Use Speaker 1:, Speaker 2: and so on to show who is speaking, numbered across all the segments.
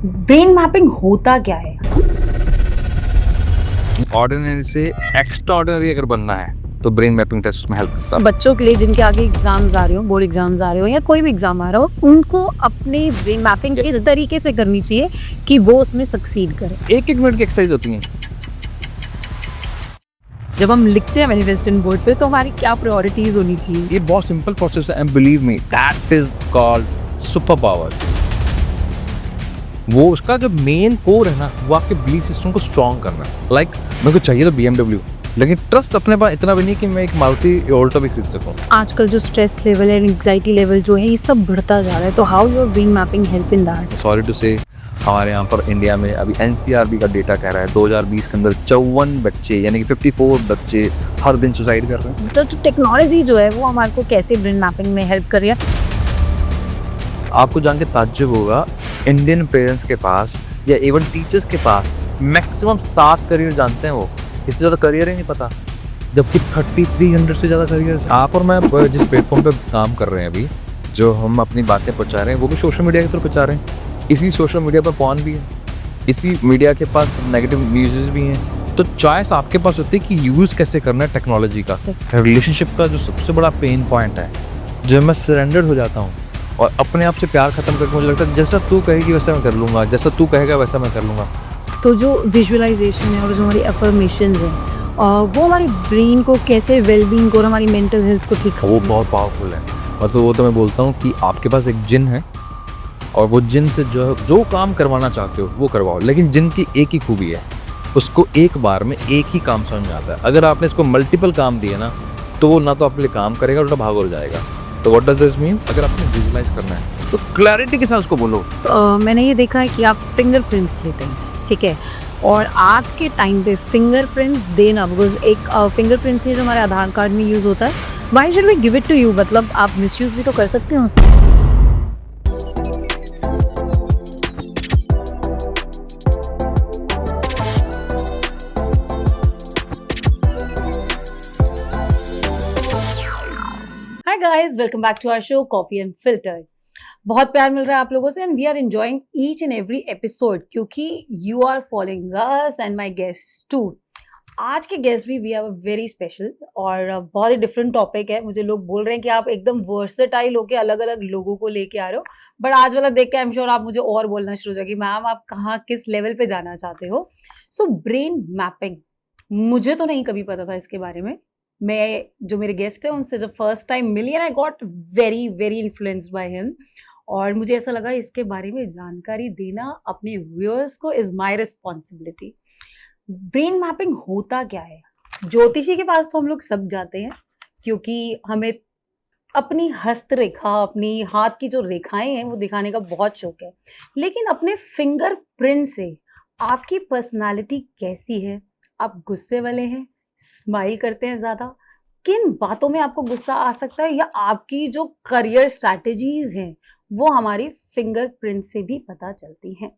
Speaker 1: Brain mapping होता क्या है?
Speaker 2: ऑर्डिनरी से एक्स्ट्रा ऑर्डिनरी अगर बनना है तो ब्रेन मैपिंग टेस्ट में हेल्प सब।
Speaker 1: बच्चों के लिए जिनके आगे एग्जाम्स आ रहे हो, बोर्ड एग्जाम्स आ रहे हो या कोई भी एग्जाम आ रहा हो, उनको अपनी ब्रेन मैपिंग इस तरीके से करनी चाहिए कि वो उसमें सक्सीड करें।
Speaker 2: एक मिनट की एक्सरसाइज होती है।
Speaker 1: जब हम लिखते हैं मैनिफेस्टेशन बोर्ड पे तो हमारी क्या प्रायोरिटीज होनी चाहिए?
Speaker 2: ये बहुत सिंपल प्रोसेस है and believe me that is called super power. वो उसका जो मेन कोर है ना, वो आपके बिलीफ सिस्टम को स्ट्रॉन्ग करना है। लाइक मेरे को चाहिए तो BMW, लेकिन ट्रस्ट अपने पास इतना भी नहीं कि मैं एक मारुति ऑल्टो भी खरीद सकूं।
Speaker 1: आजकल जो स्ट्रेस लेवल है, एंग्जाइटी लेवल जो है, ये सब बढ़ता जा रहा है, तो how your brain mapping help in that?
Speaker 2: Sorry to say, हमारे यहाँ पर इंडिया में अभी NCRB का डेटा कह रहा है 2020 के अंदर 54 बच्चे यानी कि 54 बच्चे हर दिन सुसाइड कर रहे हैं।
Speaker 1: तो टेक्नोलॉजी जो है वो हमारे को कैसे ब्रेन मैपिंग में हेल्प कर रही है?
Speaker 2: आपको जान के ताज्जुब होगा, इंडियन पेरेंट्स के पास या इवन टीचर्स के पास मैक्सिमम 7 करियर जानते हैं, वो इससे ज़्यादा करियर ही नहीं पता, जबकि 3300 से ज़्यादा करियर। आप और मैं जिस प्लेटफॉर्म पे काम कर रहे हैं अभी, जो हम अपनी बातें पहुंचा रहे हैं, वो भी सोशल मीडिया के थ्रू पहुंचा रहे हैं। इसी सोशल मीडिया पर पॉर्न भी है, इसी मीडिया के पास नेगेटिव न्यूज़ भी हैं। तो चॉइस आपके पास होती है कि यूज़ कैसे करना है टेक्नोलॉजी का। रिलेशनशिप का जो सबसे बड़ा पेन पॉइंट है, जो मैं सरेंडर हो जाता हूँ और अपने आप से प्यार खत्म करके मुझे लगता है जैसा तू कहेगी वैसा मैं कर लूँगा, जैसा तू कहेगा वैसा मैं कर लूँगा।
Speaker 1: तो जो विजुअलाइजेशन है और जो हमारी अफर्मेशंस हैं, वो हमारी ब्रेन को कैसे वेलबींग को और हमारी मेंटल हेल्थ को ठीक
Speaker 2: वो बहुत पावरफुल है। मतलब वो तो मैं बोलता हूँ कि आपके पास एक जिन है और वो जिन से जो काम करवाना चाहते हो वो करवाओ, लेकिन जिन की एक ही खूबी है, उसको एक बार में एक ही काम समझ में आता है। अगर आपने इसको मल्टीपल काम दिए ना, तो वो ना तो आपके लिए काम करेगा, उल्टा भाग हो जाएगा। तो व्हाट डज दिस मीन? अगर आपने विजुअलाइज करना है तो क्लैरिटी के साथ उसको बोलो।
Speaker 1: मैंने ये देखा है कि आप फिंगरप्रिंट्स लेते हैं, ठीक है, और आज के टाइम पे फिंगरप्रिंट्स देना, बिकॉज एक फिंगरप्रिंट्स है जो हमारे आधार कार्ड में यूज़ होता है, why should we give it to you? मतलब आप मिसयूज़ भी तो कर सकते हो उसका। Hi guys, welcome back to our show coffee and filter. बहुत प्यार मिल रहा है आप लोगों से and we are enjoying each and every episode, क्योंकि you are following us and my guest too. आज के गेस्ट भी we have a very special और बहुत ही डिफरेंट टॉपिक है। मुझे लोग बोल रहे हैं कि आप एकदम वर्सेटाइल होके अलग अलग लोगों को लेके आ रहे हो, बट आज वाला देख के आई एम श्योर आप मुझे और बोलना शुरू हो जाएगी, मैम आप कहाँ किस लेवल पे जाना चाहते हो। सो ब्रेन मैपिंग, मुझे तो नहीं कभी पता था इसके बारे में। मैं जो मेरे गेस्ट है उनसे जब फर्स्ट टाइम मिली and I got very very influenced by him, और मुझे ऐसा लगा इसके बारे में जानकारी देना अपने व्यूअर्स को is my responsibility. Brain mapping होता क्या है? ज्योतिषी के पास तो हम लोग सब जाते हैं, क्योंकि हमें अपनी हस्तरेखा, अपनी हाथ की जो रेखाएं हैं वो दिखाने का बहुत शौक है, लेकिन अपने फिंगरप्रिंट से आपकी पर्सनालिटी कैसी है? आप गुस्से वाले हैं, स्माइल करते हैं ज्यादा, किन बातों में आपको गुस्सा आ सकता है, या आपकी जो करियर स्ट्रैटेजीज हैं वो हमारी फिंगरप्रिंट से भी पता चलती हैं।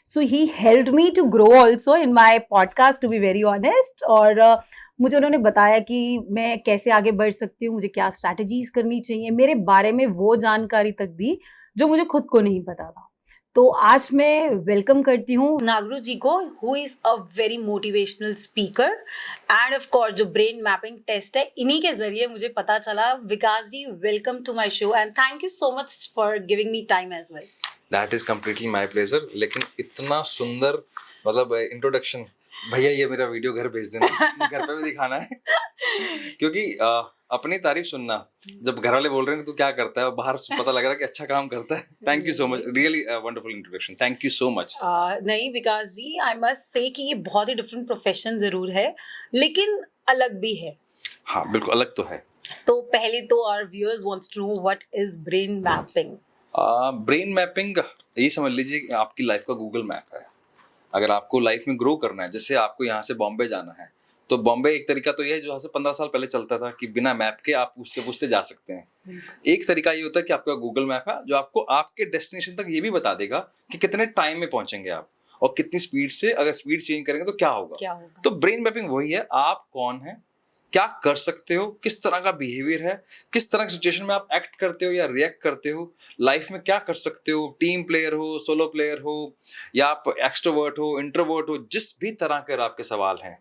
Speaker 1: So he helped me to grow also in my podcast, to be very honest. और मुझे उन्होंने बताया कि मैं कैसे आगे बढ़ सकती हूँ, मुझे क्या स्ट्रैटेजीज करनी चाहिए, मेरे बारे में वो जानकारी तक दी जो मुझे खुद को नहीं पता था। तो आज मैं वेलकम करती हूँ नागरू जी को, who is a very motivational speaker and of course जो ब्रेन मैपिंग टेस्ट है इन्हीं के जरिए मुझे पता चला। Vikas ji, welcome to my show and thank you so much for giving me time as well.
Speaker 2: That is completely my pleasure. लेकिन इतना सुंदर मतलब इंट्रोडक्शन, भैया ये मेरा वीडियो घर भेज देना, घर पे भी दिखाना है। क्योंकि अपनी तारीफ सुनना, जब घर वाले बोल रहे हैं कि तू क्या करता है और बाहर पता लग रहा है कि अच्छा काम करता है। Thank you so much, really wonderful introduction, thank you so much.
Speaker 1: नहीं विकास जी, आई मस्ट से कि ये बहुत ही डिफरेंट प्रोफेशन जरूर है, लेकिन अलग भी है।
Speaker 2: हाँ बिल्कुल अलग तो है।
Speaker 1: तो पहले तो our viewers wants to know what is brain mapping.
Speaker 2: Brain mapping ये समझ लीजिए कि आपकी लाइफ का गूगल मैप है। अगर आपको लाइफ में ग्रो करना है, जैसे आपको यहाँ से बॉम्बे जाना है, तो बॉम्बे एक तरीका तो ये है जो यहाँ से 15 साल पहले चलता था कि बिना मैप के आप पूछते पूछते जा सकते हैं। एक तरीका ये होता है कि आपका गूगल मैप है जो आपको आपके डेस्टिनेशन तक ये भी बता देगा कि कितने टाइम में पहुंचेंगे आप और कितनी स्पीड से, अगर स्पीड चेंज करेंगे तो क्या होगा। तो ब्रेन मैपिंग वही है, आप कौन है, क्या कर सकते हो, किस तरह का बिहेवियर है, किस तरह की सिचुएशन में आप एक्ट करते हो या रिएक्ट करते हो, लाइफ में क्या कर सकते हो, टीम प्लेयर हो, सोलो प्लेयर हो, या आप एक्सट्रोवर्ट हो, इंट्रोवर्ट हो, जिस भी तरह के आपके सवाल हैं,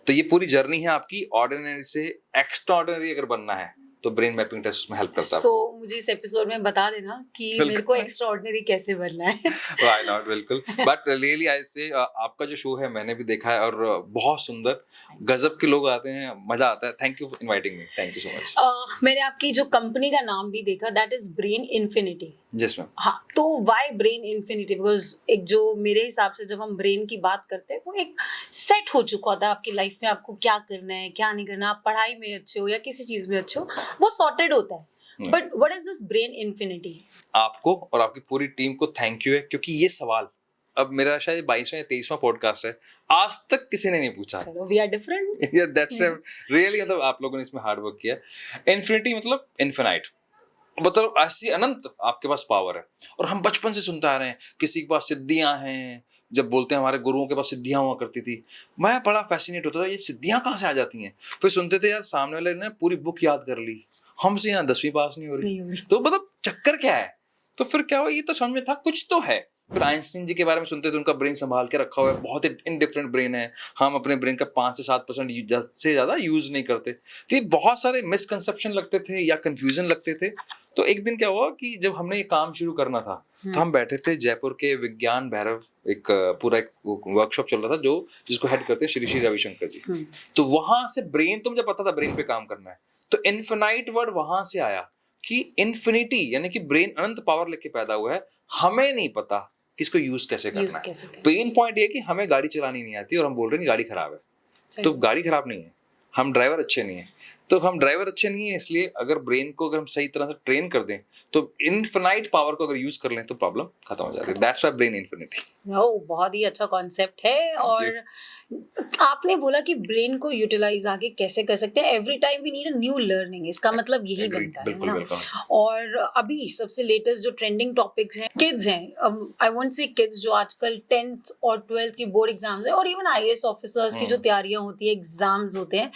Speaker 2: तो ये पूरी जर्नी है आपकी ऑर्डिनरी से एक्स्ट्रा ऑर्डिनरी अगर बनना है तो ब्रेन मैपिंग टेस्ट उसमें हेल्प करता है।
Speaker 1: सो मुझे इस एपिसोड में बता देना कि मेरे को एक्स्ट्रा ऑर्डिनरी कैसे बनना है।
Speaker 2: व्हाई नॉट, बिल्कुल। बट रियली आई से आपका जो शो है मैंने भी देखा है और बहुत सुंदर, गजब के लोग आते हैं, मजा आता है। Thank you for inviting me, thank you so much.
Speaker 1: मैंने आपकी जो कंपनी का नाम भी देखा, that is brain infinity.
Speaker 2: Yes ma'am.
Speaker 1: हाँ, तो व्हाई ब्रेन इन्फिनिटी? बिकॉज एक जो मेरे हिसाब से जब हम ब्रेन की बात करते हैं वो एक सेट हो चुका होता है आपकी लाइफ में, आपको क्या करना है क्या नहीं करना, आप पढ़ाई में अच्छे हो या किसी चीज में अच्छे हो, वो सॉर्टेड होता है। But what is this brain infinity?
Speaker 2: आपको और आपकी पूरी टीम को थैंक यू है, क्योंकि ये सवाल अब मेरा शायद 22वां या 23वां पॉडकास्ट है, आज तक किसी ने नहीं पूछा।
Speaker 1: चलो, वी आर डिफरेंट।
Speaker 2: या दैट्स रियली, मतलब आप लोगों ने इसमें हार्ड वर्क किया। इन्फिनिटी मतलब इनफिनाइट, मतलब ऐसी अनंत आपके पास पावर है। और हम बचपन से सुनते आ रहे हैं किसी के पास सिद्धियां हैं, जब बोलते हैं हमारे गुरुओं के पास सिद्धियां हुआ करती थी, मैं बड़ा फैसिनेट होता था, ये सिद्धियां कहाँ से आ जाती हैं। फिर सुनते थे यार सामने वाले ने पूरी बुक याद कर ली, हमसे यहाँ 10वीं पास नहीं हो रही, तो मतलब चक्कर क्या है। तो फिर क्या हुआ, ये तो समझ में था कुछ तो है। फिर आइंस्टीन जी के बारे में सुनते थे, उनका ब्रेन संभाल के रखा हुआ है, बहुत इनडिफरेंट ब्रेन है, हम अपने ब्रेन का 5 से 7% से ज़्यादा यूज नहीं करते। तो ये बहुत सारे मिसकंसेप्शन लगते थे या कंफ्यूजन लगते थे। तो एक दिन क्या हुआ कि जब हमने ये काम शुरू करना था तो हम बैठे थे जयपुर के विज्ञान भैरव, एक पूरा एक वर्कशॉप चल रहा था जो जिसको हेड करते हैं श्री श्री रविशंकर जी। तो वहां से ब्रेन, तो मुझे पता था ब्रेन पे काम करना है, तो इनफिनाइट वर्ड वहां से आया कि इन्फिनिटी यानी कि ब्रेन अनंत पावर लेके पैदा हुआ है, हमें नहीं पता कि इसको यूज कैसे करना है। पेन पॉइंट ये कि हमें गाड़ी चलानी नहीं आती और हम बोल रहे हैं कि गाड़ी खराब है, तो गाड़ी खराब नहीं है, हम ड्राइवर अच्छे नहीं है। तो हम ड्राइवर अच्छे नहीं है, इसलिए अगर ब्रेन को अगर हम सही तरह से ट्रेन कर दें तो इनफिनाइट पावर को अगर यूज कर लें तो प्रॉब्लम खत्म हो जाती है। That's why brain infinity.
Speaker 1: Oh, बहुत ही अच्छा कॉन्सेप्ट है। और आपने बोला कि ब्रेन को यूटिलाइज आगे कैसे कर सकते हैं, every time we need a new learning, इसका मतलब यही बनता है ना। और अभी सबसे लेटेस्ट जो ट्रेंडिंग टॉपिक्स हैं, किड्स हैं, आई वोंट से किड्स, जो आजकल 10th और 12th की बोर्ड एग्जाम्स है और इवन IAS ऑफिसर्स की जो तैयारियां होती है, एग्जाम्स होते हैं,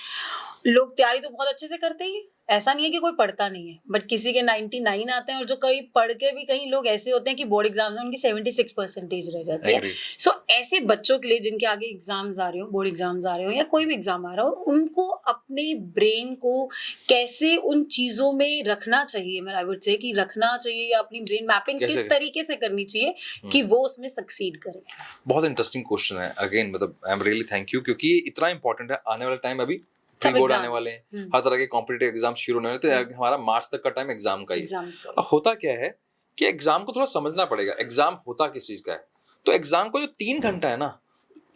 Speaker 1: लोग तैयारी तो बहुत अच्छे से करते ही, ऐसा नहीं है कि कोई पढ़ता नहीं है, बट किसी के 99 आते हैं और जो कई पढ़ के भी कई लोग ऐसे होते हैं कि बोर्ड एग्जाम में उनकी 76% रह जाती है। सो ऐसे बच्चों के लिए जिनके आगे एग्जाम्स आ रहे हो, बोर्ड एग्जाम्स आ रहे हो या कोई भी एग्जाम आ रहा हो, उनको अपने ब्रेन को कैसे उन चीजों में रखना चाहिए, मैं आई वुड से कि रखना चाहिए, या अपनी ब्रेन मैपिंग किस तरीके से करनी चाहिए कि वो उसमें सक्सीड करे। बहुत
Speaker 2: इंटरेस्टिंग क्वेश्चन है। अगेन मतलब I am really thank you, क्योंकि ये इतना इंपॉर्टेंट है। आने वाले टाइम अभी प्री बोर्ड आने वाले हैं, हर तरह के कॉम्पिटिटिव एग्जाम शुरू होने वाले, तो हमारा मार्च तक का टाइम एग्जाम का ही। अब होता क्या है कि एग्जाम को थोड़ा समझना पड़ेगा, एग्जाम होता किस चीज का है। तो एग्जाम को जो 3 घंटा है ना,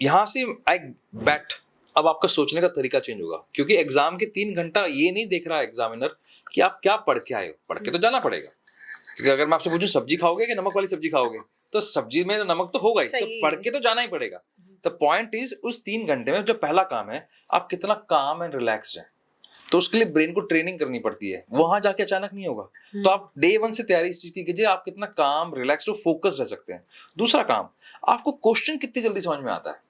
Speaker 2: यहाँ से आई बैट अब आपका सोचने का तरीका चेंज होगा, क्योंकि एग्जाम के 3 घंटा ये नहीं देख रहा एग्जामिनर कि आप क्या पढ़ के आए हो, पढ़ के तो जाना पड़ेगा। क्योंकि अगर मैं आपसे पूछूं सब्जी खाओगे कि नमक वाली सब्जी खाओगे, तो सब्जी में नमक तो होगा ही, तो पढ़ के तो जाना ही पड़ेगा। द पॉइंट इज उस 3 घंटे में जो पहला काम है, आप कितना काम एंड रिलैक्स्ड हैं, तो उसके लिए ब्रेन को ट्रेनिंग करनी पड़ती है, वहां जाके अचानक नहीं होगा। तो आप डे 1 से तैयारी इस चीज की कीजिए, आप कितना काम रिलैक्स्ड और फोकस रह सकते हैं। दूसरा काम, आपको क्वेश्चन कितनी जल्दी समझ में आता है।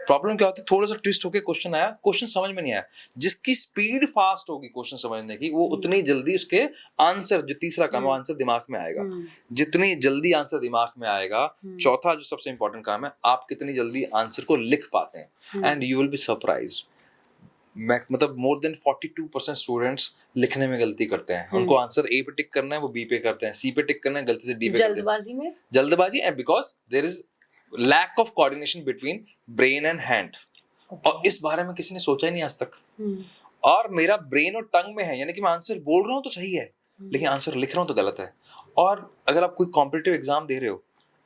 Speaker 2: प्रॉब्लम क्या होती है, थोड़ा सा ट्विस्ट होके क्वेश्चन आया, क्वेश्चन समझ में नहीं आया, जिसकी स्पीड फास्ट होगी क्वेश्चन समझने की, वो उतनी जल्दी उसके आंसर, जो तीसरा काम है आंसर दिमाग में आएगा। जितनी जल्दी आंसर दिमाग में आएगा, चौथा जो सबसे इंपॉर्टेंट काम है, आप कितनी जल्दी आंसर को लिख पाते हैं। And you will be surprised, मतलब मोर देन 42% स्टूडेंट्स लिखने में गलती करते हैं। उनको आंसर ए पे टिक करना है, वो बी पे करते हैं, सी पे टिक करना है, गलती से डी पे करते हैं, जल्दबाजी। And because there is lack of coordination between brain and hand, और इस बारे में किसी ने सोचा ही नहीं आज तक। और मेरा ब्रेन और टंग में है, यानी कि मैं आंसर बोल रहा हूँ तो सही है, लेकिन आंसर लिख रहा हूँ तो गलत है। और अगर आप कोई कॉम्पिटिटिव एग्जाम दे रहे हो,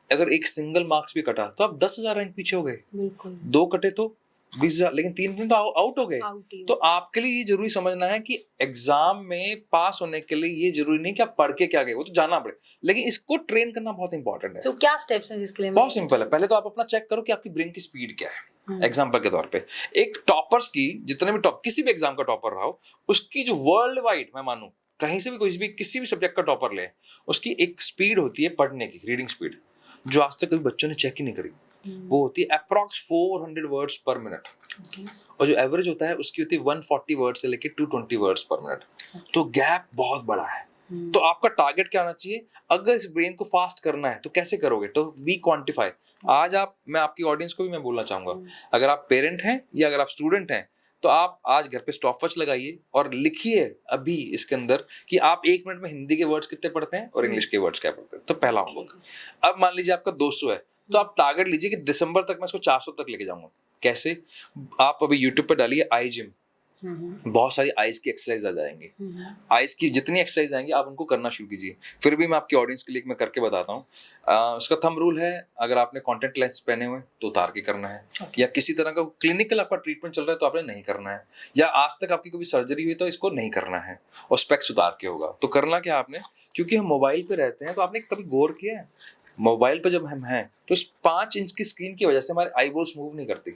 Speaker 2: अगर एक सिंगल मार्क्स भी कटा तो आप 10,000 रैंक पीछे हो गए, 2 कटे तो 20,000, लेकिन 3 तो आउट हो गए। तो आपके लिए ये जरूरी समझना है कि एग्जाम में पास होने के लिए ये जरूरी नहीं कि आप पढ़ के क्या गए, वो तो जाना पड़े, लेकिन इसको ट्रेन करना बहुत इंपॉर्टेंट है।
Speaker 1: तो क्या स्टेप्स हैं जिसके लिए?
Speaker 2: बहुत सिंपल है। पहले तो आप अपना चेक करो कि आपकी ब्रेन की स्पीड क्या है। एग्जाम्पल के तौर पे, एक टॉपर्स की, जितने भी किसी भी एग्जाम का टॉपर रहा हो, उसकी जो वर्ल्ड वाइड, मैं मानूं कहीं से भी कोई भी किसी भी सब्जेक्ट का टॉपर ले, उसकी एक स्पीड होती है पढ़ने की, रीडिंग स्पीड, जो आज तक कभी बच्चों ने चेक ही नहीं करी। वो होती है अप्रॉक्स 400 वर्ड्स पर मिनट, और जो एवरेज होता है उसकी होती है 140 वर्ड से लेके 220 वर्ड्स पर मिनट। तो गैप बहुत बड़ा है। तो आपका टारगेट क्या होना चाहिए? अगर इस ब्रेन को फास्ट करना है तो कैसे करोगे? तो बी क्वांटिफाई। आज मैं आपकी ऑडियंस को भी मैं बोलना चाहूंगा, अगर आप पेरेंट हैं या अगर आप स्टूडेंट हैं, तो आप आज घर पे स्टॉपवॉच लगाइए और लिखिए अभी इसके अंदर कि आप 1 मिनट में हिंदी के वर्ड्स कितने पढ़ते हैं और इंग्लिश के वर्ड्स क्या पढ़ते हैं। तो पहला होमवर्क। अब मान लीजिए आपका 200 है, तो आप टारगेट लीजिए कि दिसंबर तक मैं इसको 400 तक लेके जाऊंगा। कैसे? आप अभी यूट्यूब पे डालिए आई जिम, बहुत सारी आइज की एक्सरसाइज आ जाएंगी। आइज की जितनी एक्सरसाइज आएंगी आप उनको करना शुरू कीजिए। फिर भी मैं आपकी ऑडियंस के लिए मैं करके बताता हूँ। उसका थंब रूल है, अगर आपने कॉन्टेक्ट लेंस पहने हुए तो उतार के करना है, या किसी तरह का क्लिनिकल आपका ट्रीटमेंट चल रहा है तो आपने नहीं करना है, या आज तक आपकी कोई सर्जरी हुई तो इसको नहीं करना है, और स्पेक्स उतार के होगा। तो करना क्या आपने, क्योंकि हम मोबाइल पे रहते हैं, तो आपने कभी गौर किया है मोबाइल पे जब हम हैं तो इस 5 इंच की स्क्रीन की वजह से हमारे आईबॉल्स मूव नहीं करती,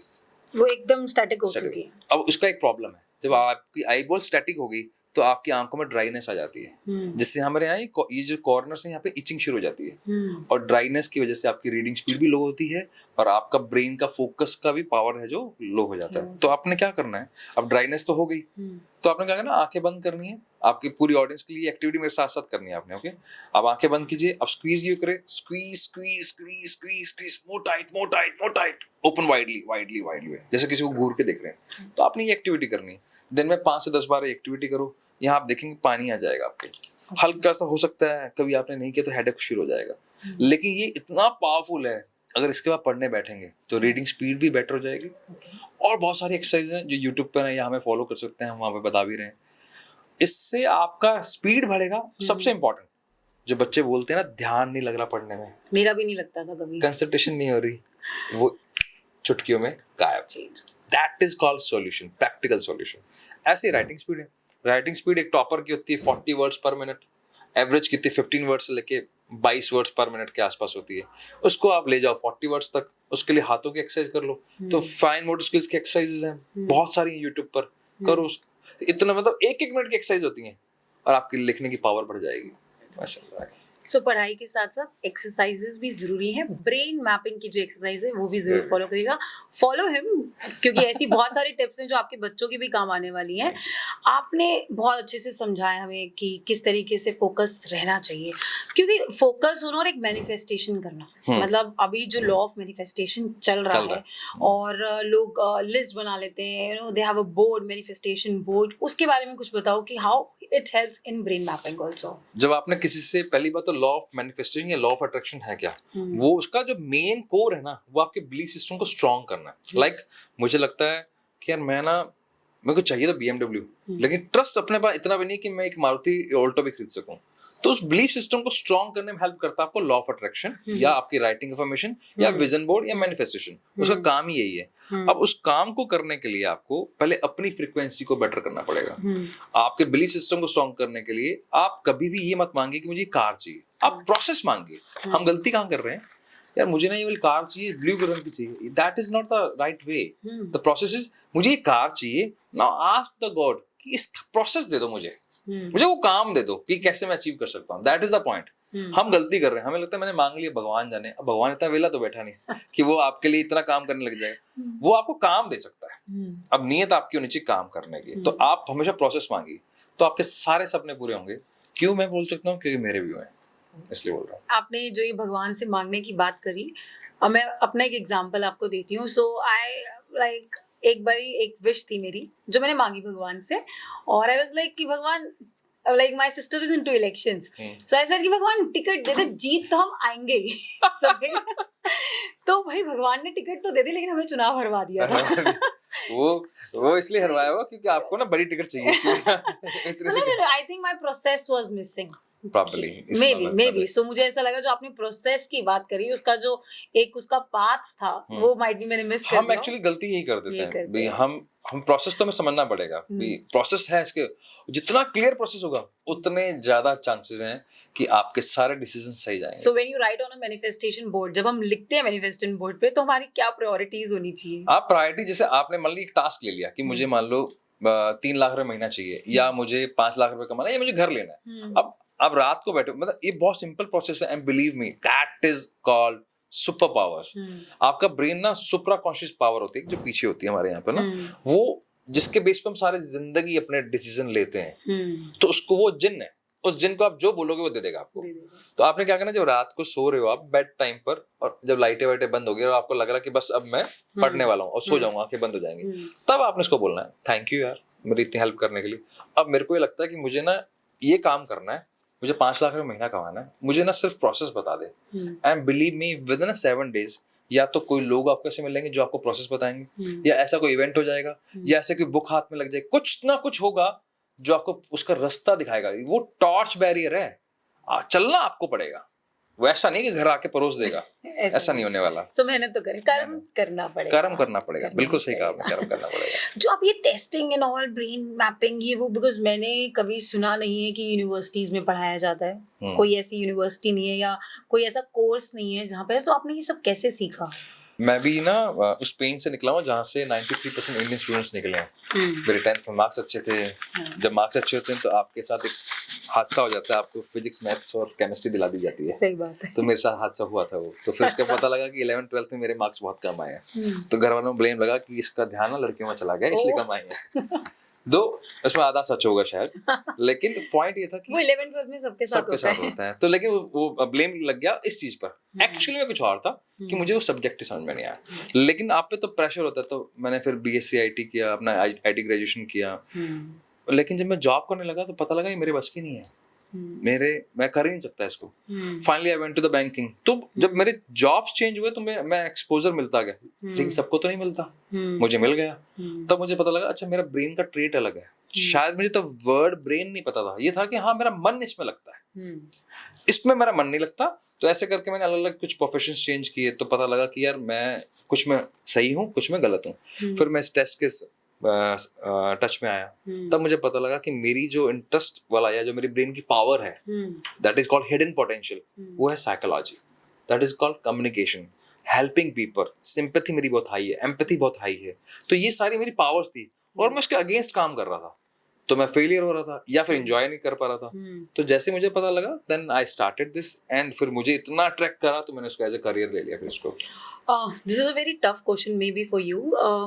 Speaker 1: वो एकदम स्टैटिक हो चुकी है।
Speaker 2: अब उसका एक प्रॉब्लम है, जब आपकी आईबॉल स्टैटिक हो गई तो आपकी आंखों में ड्राइनेस आ जाती है, जिससे हमारे यहाँ ये जो कॉर्नर्स हैं यहाँ पे इचिंग शुरू हो जाती है, और ड्राइनेस की वजह से आपकी रीडिंग स्पीड भी लो होती है और आपका ब्रेन का फोकस का भी पावर है जो लो हो जाता है। तो आपने क्या करना है, अब ड्राइनेस तो हो गई, तो आपने क्या करना, आंखें बंद करनी है। आपकी पूरी ऑडियंस के लिए एक्टिविटी मेरे साथ साथ करनी है आपने, ओके? अब आंखें बंद कीजिए, अब स्क्वीज ये करें, squeeze squeeze squeeze squeeze squeeze, more tight more tight more tight, open widely widely widely, जैसे किसी को घूर के देख रहे हैं। तो आपने ये एक्टिविटी करनी है। दिन में 5 से 10 बार एक्टिविटी करो। यहाँ आप देखेंगे पानी आ जाएगा आपके, हल्का सा हो सकता है कभी आपने नहीं किया तो हेडेक शुरू हो जाएगा, लेकिन ये इतना पावरफुल है, अगर इसके बाद पढ़ने बैठेंगे तो रीडिंग स्पीड भी बेटर हो जाएगी। और बहुत सारी एक्सरसाइज हैं जो यूट्यूब पर है या हमें फॉलो कर सकते हैं, हम वहाँ पे बता भी रहे हैं। इससे आपका स्पीड बढ़ेगा। सबसे इंपॉर्टेंट, जो बच्चे बोलते हैं ना ध्यान नहीं लग रहा पढ़ने में,
Speaker 1: मेरा भी नहीं लगता था कभी,
Speaker 2: कंसंट्रेशन नहीं हो रही, वो चुटकियों में गायब। That is called solution, practical solution. ऐसी राइटिंग स्पीड है। राइटिंग स्पीड एक टॉपर की होती है 40 वर्ड्स पर मिनट, एवरेज कितनी 15 वर्ड्स से लेके 22 वर्ड्स पर मिनट के आसपास होती है। उसको आप ले जाओ 40 वर्ड्स तक। उसके लिए हाथों की एक्सरसाइज कर लो, तो फाइन मोटर स्किल्स की एक्सरसाइजेज हैं, बहुत सारी यूट्यूब पर करो। इतना मतलब 1-1 मिनट की एक्सरसाइज होती हैं और आपकी लिखने की पावर बढ़ जाएगी। ऐसा
Speaker 1: सो पढ़ाई के साथ साथ एक्सरसाइजेस भी जरूरी है। ब्रेन मैपिंग की जो एक्सरसाइज है वो भी जरूर फॉलो करिएगा। फॉलो हिम, क्योंकि ऐसी बहुत सारी टिप्स हैं जो आपके बच्चों की भी काम आने वाली हैं। आपने बहुत अच्छे से समझाया हमें कि किस तरीके से फोकस रहना चाहिए, क्योंकि फोकस होना और एक मैनिफेस्टेशन करना, मतलब अभी जो लॉ ऑफ मैनिफेस्टेशन चल रहा है और लोग लिस्ट बना लेते हैं, you know they have a board, manifestation board. उसके बारे में कुछ बताओ कि how it helps in brain mapping also.
Speaker 2: जब आपने किसी से, पहली बात तो लॉ ऑफ मैनिफेस्टेशन या लॉ ऑफ अट्रैक्शन है क्या, वो उसका जो मेन कोर है ना, वो आपके बिलीफ सिस्टम को स्ट्रॉन्ग करना है। लाइक मुझे लगता है कि यार मेरे को चाहिए तो BMW, लेकिन ट्रस्ट अपने पास इतना भी नहीं कि मैं एक मारुति ऑल्टो भी खरीद सकूं। तो उस बिलीफ सिस्टम को स्ट्रॉन्ग करने में हेल्प करता है आपको लॉ ऑफ अट्रैक्शन या आपकी राइटिंग इन्फॉर्मेशन या विजन बोर्ड या मैनिफेस्टेशन। उसका काम ही यही है। अब उस काम को करने के लिए आपको पहले अपनी फ्रीक्वेंसी को बेटर करना पड़ेगा। आपके बिलीफ सिस्टम को स्ट्रॉन्ग करने के लिए आप कभी भी ये मत मांगिए कि मुझे कार चाहिए, आप प्रोसेस मांगिए। हम गलती कहाँ कर रहे हैं, यार मुझे ना ये वाली कार चाहिए, ब्लू कलर की चाहिए, that is not the right way. The process is, मुझे ये कार चाहिए, नाउ आस्क द गॉड कि इस प्रोसेस दे दो, मुझे वो काम दे दो कि कैसे मैं अचीव कर सकता हूँ। That is the point. हम गलती कर रहे हैं, हमें लगता है मैंने मांग लिया, भगवान जाने। अब भगवान इतना वेला तो बैठा नहीं कि वो आपके लिए इतना काम करने लग जाएगा। वो आपको काम दे सकता है। अब नियत आपकी होनी चाहिए काम करने की, तो आप हमेशा प्रोसेस मांगिए, तो आपके सारे सपने पूरे होंगे। क्यों मैं बोल सकता हूँ, क्योंकि मेरे भी हुए, इसलिए बोल रहा हूँ।
Speaker 1: आपने जो ये भगवान से मांगने की बात करी, अब मैं अपना एक एग्जांपल आपको देती हूँ। सो आई लाइक एक बारी एक विश थी मेरी जो मैंने मांगी भगवान से, और आई वाज लाइक कि भगवान, like my sister is into elections, so I said कि भगवान टिकट दे दे, जीत तो हम आएंगे ही। तो भाई भगवान ने टिकट तो दे दी, लेकिन हमें चुनाव हरवा दिया था।
Speaker 2: वो इसलिए हरवाया हुआ क्योंकि आपको ना बड़ी टिकट चाहिए।
Speaker 1: No, I think my process was missing.
Speaker 2: Probably,
Speaker 1: maybe. So मुझे ऐसा लगा जो आपने प्रोसेस की बात करी, उसका जो एक उसका पाथ था वो माइट भी मैंने मिस कर दिया।
Speaker 2: हम एक्चुअली गलती यही कर देते हैं भाई, हम प्रोसेस तो हमें समझना पड़ेगा भाई, प्रोसेस है इसके, जितना क्लियर प्रोसेस होगा उतने ज्यादा चांसेस हैं कि आपके सारे डिसीजन सही जाएंगे।
Speaker 1: So when you write on a manifestation board, जब हम लिखते हैं मैनिफेस्टेशन बोर्ड पे, तो हमारी क्या प्रायोरिटीज होनी चाहिए?
Speaker 2: आप प्रायोरिटी, जैसे आपने मान ली एक टास्क ले लिया कि मुझे मान लो 3 लाख रुपए महीना चाहिए, या मुझे 5 लाख रुपए कमाना है, या मुझे घर लेना है। अब रात को बैठो, मतलब ये बहुत सिंपल प्रोसेस है, and believe me that is called super power. आपका ब्रेन ना सुप्रा कॉन्शियस पावर होती है जो पीछे होती है हमारे यहाँ पे ना, वो जिसके बेस पे हम सारे जिंदगी अपने डिसीजन लेते हैं, तो उसको वो जिन है, उस जिन को आप जो बोलोगे वो दे देगा आपको। तो आपने क्या करना, जब रात को सो रहे हो आप बेड टाइम पर, और जब लाइटें वाइटें बंद हो गई और आपको लग रहा है कि बस अब मैं पढ़ने वाला हूँ और सो जाऊंगा, आंखें बंद हो जाएंगी, तब आपने उसको बोलना है थैंक यू यार मेरी इतनी हेल्प करने के लिए। अब मेरे को ये लगता है कि मुझे ना ये काम करना है, मुझे 5 लाख रुपए महीना कमाना है, मुझे ना सिर्फ प्रोसेस बता दे, and believe me within 7 days या तो कोई लोग आपको ऐसे मिलेंगे जो आपको प्रोसेस बताएंगे, या ऐसा कोई इवेंट हो जाएगा, या ऐसे कोई बुक हाथ में लग जाएगी, कुछ ना कुछ होगा जो आपको उसका रास्ता दिखाएगा। वो टॉर्च बैरियर है, चलना आपको पड़ेगा। वो ऐसा नहीं कि घर आके परोस देगा, ऐसा नहीं होने वाला।
Speaker 1: सो मेहनत तो करें, कर्म करना पड़ेगा,
Speaker 2: कर्म करना पड़ेगा, बिल्कुल सही कहा आपने, कर्म करना पड़ेगा।
Speaker 1: जो आप ये testing and all brain mapping ये वो, बिकॉज मैंने कभी सुना नहीं है कि यूनिवर्सिटीज में पढ़ाया जाता है, कोई ऐसी यूनिवर्सिटी नहीं है या कोई ऐसा कोर्स नहीं है जहाँ पे, तो आपने ये सब कैसे सीखा?
Speaker 2: मैं भी ना उस स्पेन से निकला हूँ जहाँ से 93% इंडियन स्टूडेंट्स निकले हैं। मेरे 10th में मार्क्स अच्छे थे। जब मार्क्स अच्छे होते हैं तो आपके साथ एक हादसा हो जाता है, आपको फिजिक्स मैथ्स और केमिस्ट्री दिला दी जाती है।
Speaker 1: सही बात है।
Speaker 2: तो मेरे साथ हादसा हुआ था वो, तो फिर उसके पता लगा कि 11th 12th में मेरे मार्क्स बहुत कम आए हैं, तो घर वालों में ब्लेम लगा कि इसका ध्यान ना लड़कियों में चला गया इसलिए कम आए हैं। दो उसमें आधा सच होगा शायद, लेकिन पॉइंट ये था कि
Speaker 1: वो 11th 12th में सबके साथ
Speaker 2: होता है। तो लेकिन वो ब्लेम लग गया इस चीज पर, एक्चुअली में कुछ और था कि मुझे वो सब्जेक्ट समझ में नहीं आया, लेकिन आप पे तो प्रेशर होता है। तो मैंने फिर बीएससी आईटी किया, अपना आईटी ग्रेजुएशन किया, लेकिन जब मैं जॉब करने लगा तो पता लगा ये मेरे बस की नहीं है, मैं कर ही नहीं सकता इसको। Finally I went to the banking. तो जब मेरे जॉब्स चेंज हुए तो मैं एक्सपोजर मिलता गया, लेकिन सबको तो नहीं मिलता, मुझे मिल गया। तब मुझे पता लगा अच्छा मेरा ब्रेन का ट्रेट अलग है। शायद मुझे तो वर्ड ब्रेन नहीं पता था, ये था कि हाँ मेरा मन इसमें लगता है, इसमें मेरा मन नहीं लगता। तो ऐसे करके मैंने अलग अलग कुछ प्रोफेशन चेंज किए, तो पता लगा कि यार मैं कुछ में सही हूँ, कुछ में गलत हूँ। फिर मैं इस टेस्ट के टच में आया, तब मुझे पता लगा कि मेरी जो इंटरेस्ट वाला या जो मेरी ब्रेन की पावर है, that is called hidden potential, वो है psychology, that is called communication, helping people, sympathy मेरी बहुत हाई है, एम्पैथी बहुत हाई है। तो ये सारी मेरी पावर्स थी और मैं उसके अगेंस्ट काम कर रहा था, तो मैं फेलियर हो रहा था या फिर एंजॉय नहीं कर पा रहा था। तो जैसे मुझे पता लगा then I started this, and फिर मुझे इतना अट्रैक्ट करा तो मैंने उसको एज अ करियर ले लिया फिर इसको।
Speaker 1: This is a very tough question may be for you.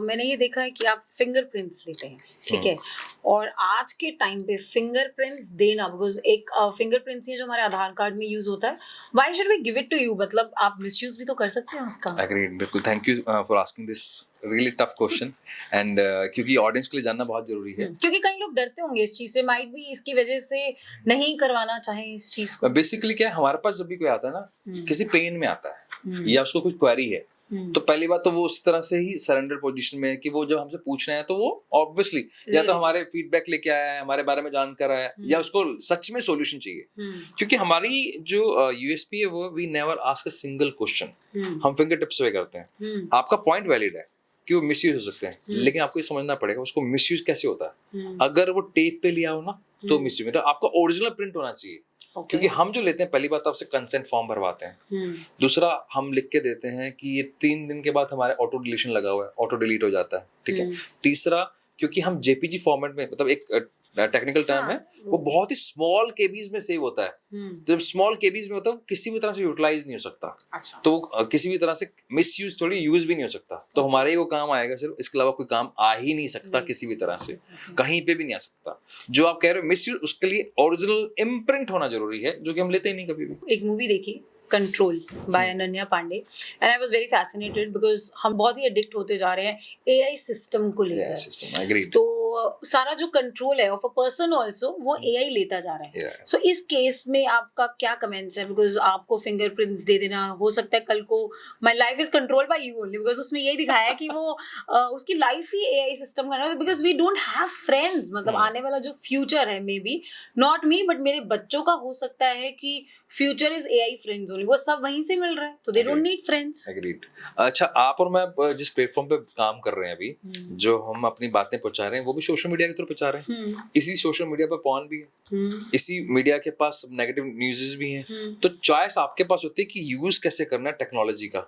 Speaker 1: मैंने ये देखा है कि आप फिंगरप्रिंट्स लेते हैं, ठीक है, और आज के टाइम पे फिंगरप्रिंट्स देना, बिकॉज एक फिंगरप्रिंट्स ही है जो हमारे आधार कार्ड में यूज होता है, why should we give it to you? मतलब आप मिसयूज भी तो कर सकते हैं उसका।
Speaker 2: एग्रीड, बिल्कुल। Thank you for asking this really tough question, and क्योंकि ऑडियंस के लिए जानना बहुत जरूरी है,
Speaker 1: क्योंकि कई लोग डरते होंगे इस चीज से, माइट भी इसकी वजह से नहीं करवाना चाहे इस चीज को।
Speaker 2: बेसिकली क्या है, हमारे पास जब भी कोई आता है ना, किसी पेन में आता है या उसको कुछ क्वेरी है, तो पहली बात तो वो उस तरह से ही सरेंडर पोजीशन में है कि वो जो हमसे पूछ रहे हैं तो वो ऑब्वियसली या तो हमारे फीडबैक लेके आया है, हमारे बारे में जानकर आया है, या उसको सच में सॉल्यूशन चाहिए। क्योंकि हमारी जो यूएसपी है वो we never ask a single question, हम फिंगर टिप्स पे करते हैं। आपका पॉइंट वैलिड है कि वो मिसयूज हो सकते हैं, लेकिन आपको ये समझना पड़ेगा उसको मिसयूज कैसे होता है। अगर वो टेप पे लिया हो ना तो मिसयूज, मतलब आपका ओरिजिनल प्रिंट होना चाहिए। क्योंकि हम जो लेते हैं, पहली बात तो आपसे कंसेंट फॉर्म भरवाते हैं, दूसरा हम लिख के देते हैं कि ये 3 दिन के बाद हमारे ऑटो डिलीशन लगा हुआ है, ऑटो डिलीट हो जाता है, ठीक है। तीसरा, क्योंकि हम जेपीजी फॉर्मेट में, मतलब एक टेक्निकल टर्म है, वो बहुत ही स्मॉल केबीज में सेव होता है। तो जब स्मॉल केबीज में होता है वो किसी भी तरह से यूटिलाइज नहीं हो सकता, तो किसी भी तरह से मिसयूज, थोड़ी यूज भी नहीं हो सकता। तो हमारे ही वो काम आएगा सिर्फ, इसके अलावा कोई काम आ ही नहीं सकता किसी भी तरह से, कहीं पे भी नहीं आ सकता। जो आप कह रहे हो मिसयूज, उसके लिए ओरिजिनल इम्प्रिंट होना जरूरी है, जो कि हम लेते ही नहीं कभी भी।
Speaker 1: एक मूवी देखी control by Ananya Pandey, and I was very fascinated because हम बहुत ही एडिक्ट होते जा रहे हैं एआई सिस्टम को लेकर। तो सारा जो कंट्रोल है ऑफ अ पर्सन आल्सो वो एआई लेता जा रहा है। सो इस केस में आपका क्या कमेंट्स है? बिकॉज आपको फिंगरप्रिंट्स दे देना, हो सकता है कल को my life is controlled by you only, because उसमें यही दिखाया है कि वो उसकी लाइफ ही एआई सिस्टम का है, because we don't have friends. मतलब आने वाला जो फ्यूचर है, may be not me but मेरे बच्चों का हो सकता है कि future is AI friends only, वो सब वहीं से मिल रहा है, तो they don't need friends.
Speaker 2: Agreed. अच्छा, आप और मैं जिस प्लेटफॉर्म पे काम कर रहे हैं अभी, जो हम अपनी बातें पहुंचा रहे हैं, वो भी सोशल मीडिया के थ्रू पहुंचा रहे हैं। इसी सोशल मीडिया पे पॉर्न भी है, इसी मीडिया के पास नेगेटिव न्यूज़ भी हैं। तो चॉइस आपके पास होती है कि यूज कैसे करना है टेक्नोलॉजी का,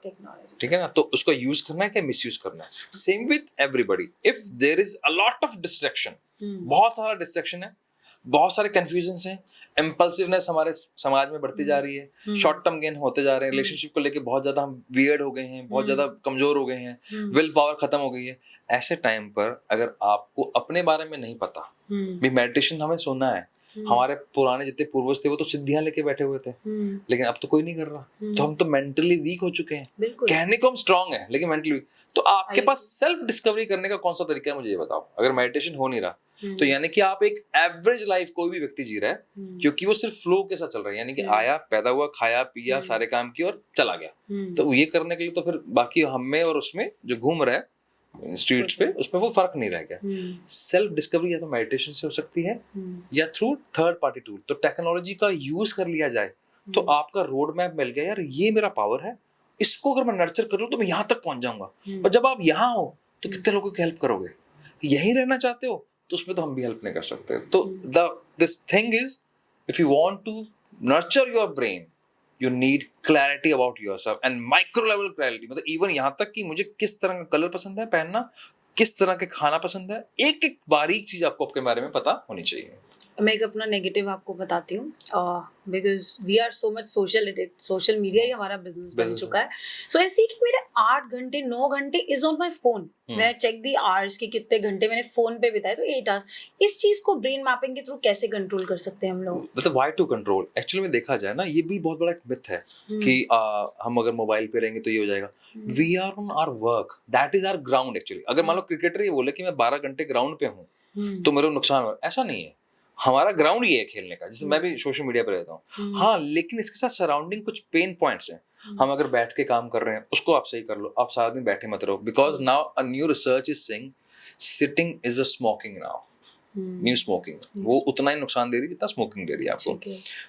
Speaker 2: ठीक है ना। तो उसको यूज करना है क्या मिसयूज करना है। Same with everybody, if there is a lot of distraction, बहुत सारा डिस्ट्रैक्शन है, बहुत सारे कंफ्यूजन्स हैं, इम्पल्सिवनेस हमारे समाज में बढ़ती जा रही है, शॉर्ट टर्म गेन होते जा रहे हैं, रिलेशनशिप को लेके बहुत ज्यादा हम वियर्ड हो गए हैं, बहुत ज्यादा कमजोर हो गए हैं, विल पावर खत्म हो गई है। ऐसे टाइम पर अगर आपको अपने बारे में नहीं पता, भी मेडिटेशन हमें सुनना है, हमारे पुराने जितने पूर्वज थे वो तो सिद्धियां लेके बैठे हुए थे, लेकिन अब तो कोई नहीं कर रहा, तो हम तो मेंटली वीक हो चुके हैं। कहने को हम स्ट्रांग है लेकिन मेंटली वीक। तो आपके पास सेल्फ डिस्कवरी करने का कौन सा तरीका है, मुझे ये बताओ। अगर मेडिटेशन हो नहीं रहा तो यानी कि आप एक एवरेज लाइफ कोई भी व्यक्ति जी रहा है, क्योंकि वो सिर्फ फ्लो के साथ चल रहा है, यानी कि आया, पैदा हुआ, खाया पिया, सारे काम किए और चला गया। तो ये करने के लिए तो फिर बाकी हम में और उसमें जो घूम रहा है स्ट्रीट्स पे, उसमें वो फर्क नहीं रह गया। सेल्फ डिस्कवरी या तो मेडिटेशन से हो सकती है या थ्रू थर्ड पार्टी टूल। तो टेक्नोलॉजी का यूज कर लिया जाए तो आपका रोड मैप मिल गया, यार ये मेरा पावर है, इसको अगर मैं नर्चर कर लूं तो मैं यहाँ तक पहुंच जाऊंगा। और जब आप यहाँ हो तो कितने लोगों की हेल्प करोगे? यहीं रहना चाहते हो तो उसमें तो हम भी हेल्प नहीं कर सकते। तो this thing is, if you want to nurture your brain, you need clarity about yourself and micro level clarity। मतलब इवन यहाँ तक कि मुझे किस तरह का कलर पसंद है पहनना, किस तरह के खाना पसंद है, एक एक बारीक चीज आपको आपके बारे में पता होनी चाहिए।
Speaker 1: मैं एक अपना नेगेटिव आपको बताती हूँ, because we are so much social media ही हमारा बिजनेस बन चुका है। सो ऐसे कि मेरे 8 घंटे 9 घंटे इज ऑन माई फोन। मैं चेक दी आवर्स कि कितने घंटे मैंने फोन पे बिताए, तो 8 आवर्स। इस चीज को ब्रेन मैपिंग के थ्रू कैसे कंट्रोल कर सकते हैं हम लोग?
Speaker 2: मतलब व्हाई टू कंट्रोल, एक्चुअली में देखा जाए ना, ये भी बहुत बड़ा एक मिथ है कि हम अगर मोबाइल पे रहेंगे तो ये हो जाएगा। We are on our work, that is our ground. Actually अगर मान लो क्रिकेटर ये बोले कि मैं 12 घंटे ग्राउंड पे हूँ तो मेरे को नुकसान हो, ऐसा नहीं है। हमारा ग्राउंड ये है खेलने का, जैसे मैं भी सोशल मीडिया पे रहता हूँ, हाँ, लेकिन इसके साथ सराउंडिंग कुछ पेन पॉइंट्स हैं। हम अगर बैठ के काम कर रहे हैं उसको आप सही कर लो, आप सारा दिन बैठे मत रहो, because now a new research is saying sitting is a smoking now, new smoking, वो उतना ही नुकसान दे रही है जितना स्मोकिंग दे रही है आपको।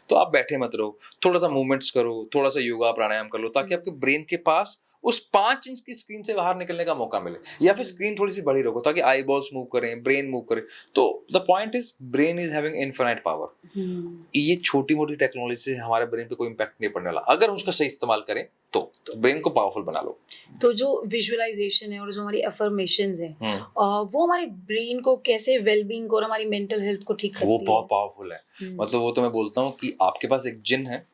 Speaker 2: तो आप बैठे मत रहो, थोड़ा सा मूवमेंट्स करो, थोड़ा सा योगा प्राणायाम कर लो, ताकि आपके ब्रेन के पास उस 5 इंच की स्क्रीन से बाहर निकलने का मौका मिले, या फिर स्क्रीन थोड़ी सी बड़ी रखो ताकि आई बॉल्स मूव करें, ब्रेन मूव करे। तो the point is brain is having infinite power. ये छोटी मोटी टेक्नोलॉजी से हमारे ब्रेन पे कोई इम्पैक्ट नहीं पड़ने वाला, अगर उसका सही इस्तेमाल करें तो ब्रेन को पावरफुल बना लो।
Speaker 1: तो जो विजुअलाइजेशन है और जो हमारी अफर्मेशंस हैं, वो हमारे ब्रेन को कैसे वेलबींग को और हमारी मेंटल हेल्थ को ठीक करती है?
Speaker 2: वो बहुत पावरफुल है। मतलब वो तो मैं बोलता हूँ कि आपके पास एक जिन है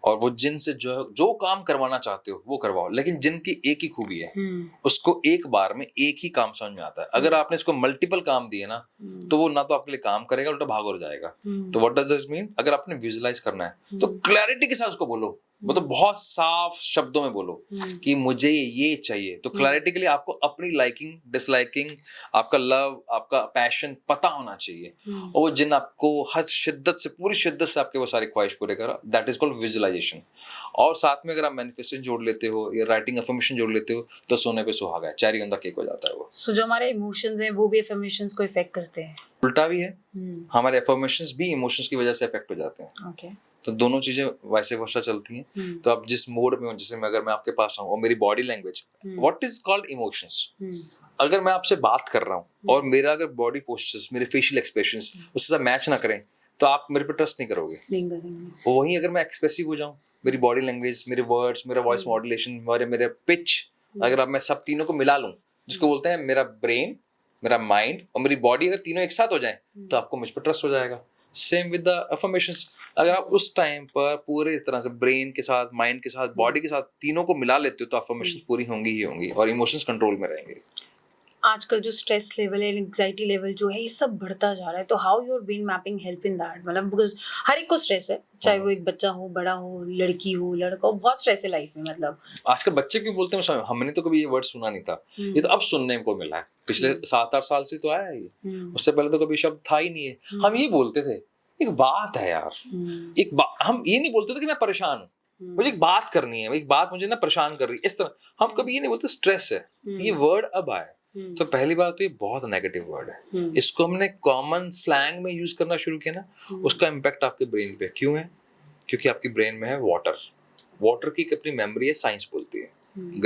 Speaker 2: और वो जिन से जो काम करवाना चाहते हो वो करवाओ, लेकिन जिन की एक ही खूबी है, उसको एक बार में एक ही काम समझ में आता है। अगर आपने इसको मल्टीपल काम दिए ना तो वो ना तो आपके लिए काम करेगा, उल्टा भाग और जाएगा। तो व्हाट डज दिस मीन? अगर आपने विजुअलाइज करना है तो क्लैरिटी के साथ उसको बोलो, मतलब बहुत साफ शब्दों में बोलो कि मुझे ये चाहिए। तो क्लैरिटी के लिए आपको अपनी लाइकिंग डिसलाइकिंग, आपका लव, आपका पैशन पता होना चाहिए, और वो जिन आपको हर शिद्दत से, पूरी शिद्दत से आपके वो सारी ख्वाहिश पूरे करा, दैट इज कॉल्ड विजुअलाइजेशन। और साथ में अगर आप मैनिफेस्टेशन जोड़ लेते हो या राइटिंग अफर्मेशन जोड़ लेते हो तो सोने पे सुहागा है, चेरी ऑन द केक हो जाता है वो।
Speaker 1: सो जो हमारे इमोशंस हैं वो भी अफर्मेशंस को इफेक्ट करते हैं?
Speaker 2: उल्टा भी है, हमारे अफर्मेशंस भी इमोशंस की वजह से इफेक्ट हो जाते हैं।
Speaker 1: ओके,
Speaker 2: तो दोनों चीजें वैसे वर्षा चलती हैं। तो आप जिस मोड में हो, जैसे मैं अगर मैं आपके पास आऊँ और मेरी body language, what is called emotions, अगर मैं आपसे बात कर रहा हूँ और मेरा अगर बॉडी पोस्चर्स, मेरे फेशियल एक्सप्रेशंस उससे मैच ना करें तो आप मेरे पे ट्रस्ट नहीं करोगे। वहीं अगर मैं एक्सप्रेसिव हो जाऊँ, मेरी बॉडी लैंग्वेज, मेरे वर्ड्स, मेरा वॉइस मॉड्यूलेशन, मेरे पिच, अगर आप मैं सब तीनों को मिला लूँ, जिसको बोलते हैं मेरा ब्रेन, मेरा माइंड और मेरी बॉडी, अगर तीनों एक साथ हो जाएं तो आपको मुझ पर ट्रस्ट हो जाएगा। सेम विद द अफर्मेशंस, अगर आप उस टाइम पर पूरे तरह से ब्रेन के साथ, माइंड के साथ, बॉडी के साथ तीनों को मिला लेते हो तो अफर्मेशंस पूरी होंगी ही होंगी और इमोशंस कंट्रोल में रहेंगे।
Speaker 1: आजकल जो स्ट्रेस लेवल है, एंग्जाइटी लेवल जो है, ये सब बढ़ता जा रहा है, तो how your brain mapping help in that? मतलब बिकॉज हर एक को स्ट्रेस है, चाहे वो एक बच्चा हो, बड़ा हो, लड़की हो, लड़का हो, बहुत स्ट्रेस है लाइफ में। मतलब आजकल
Speaker 2: बच्चे क्यों बोलते हैं, हमने तो कभी ये वर्ड सुना नहीं था, ये तो अब सुनने को मिला है, पिछले 7-8 साल से तो आया है ये, उससे पहले तो कभी शब्द था ही नहीं है। हम ये बोलते थे एक बात है यार, हम ये नहीं बोलते थे कि मैं परेशान हूँ, मुझे एक बात करनी है, एक बात मुझे ना परेशान कर रही है, इस तरह हम कभी ये नहीं बोलते स्ट्रेस है। ये वर्ड अब आया, तो पहली बात तो ये बहुत नेगेटिव वर्ड है, इसको हमने कॉमन स्लैंग में यूज करना शुरू किया ना, उसका इम्पैक्ट आपके ब्रेन पे क्यों है? क्योंकि आपके ब्रेन में है वाटर की अपनी मेमोरी है, साइंस बोलती है।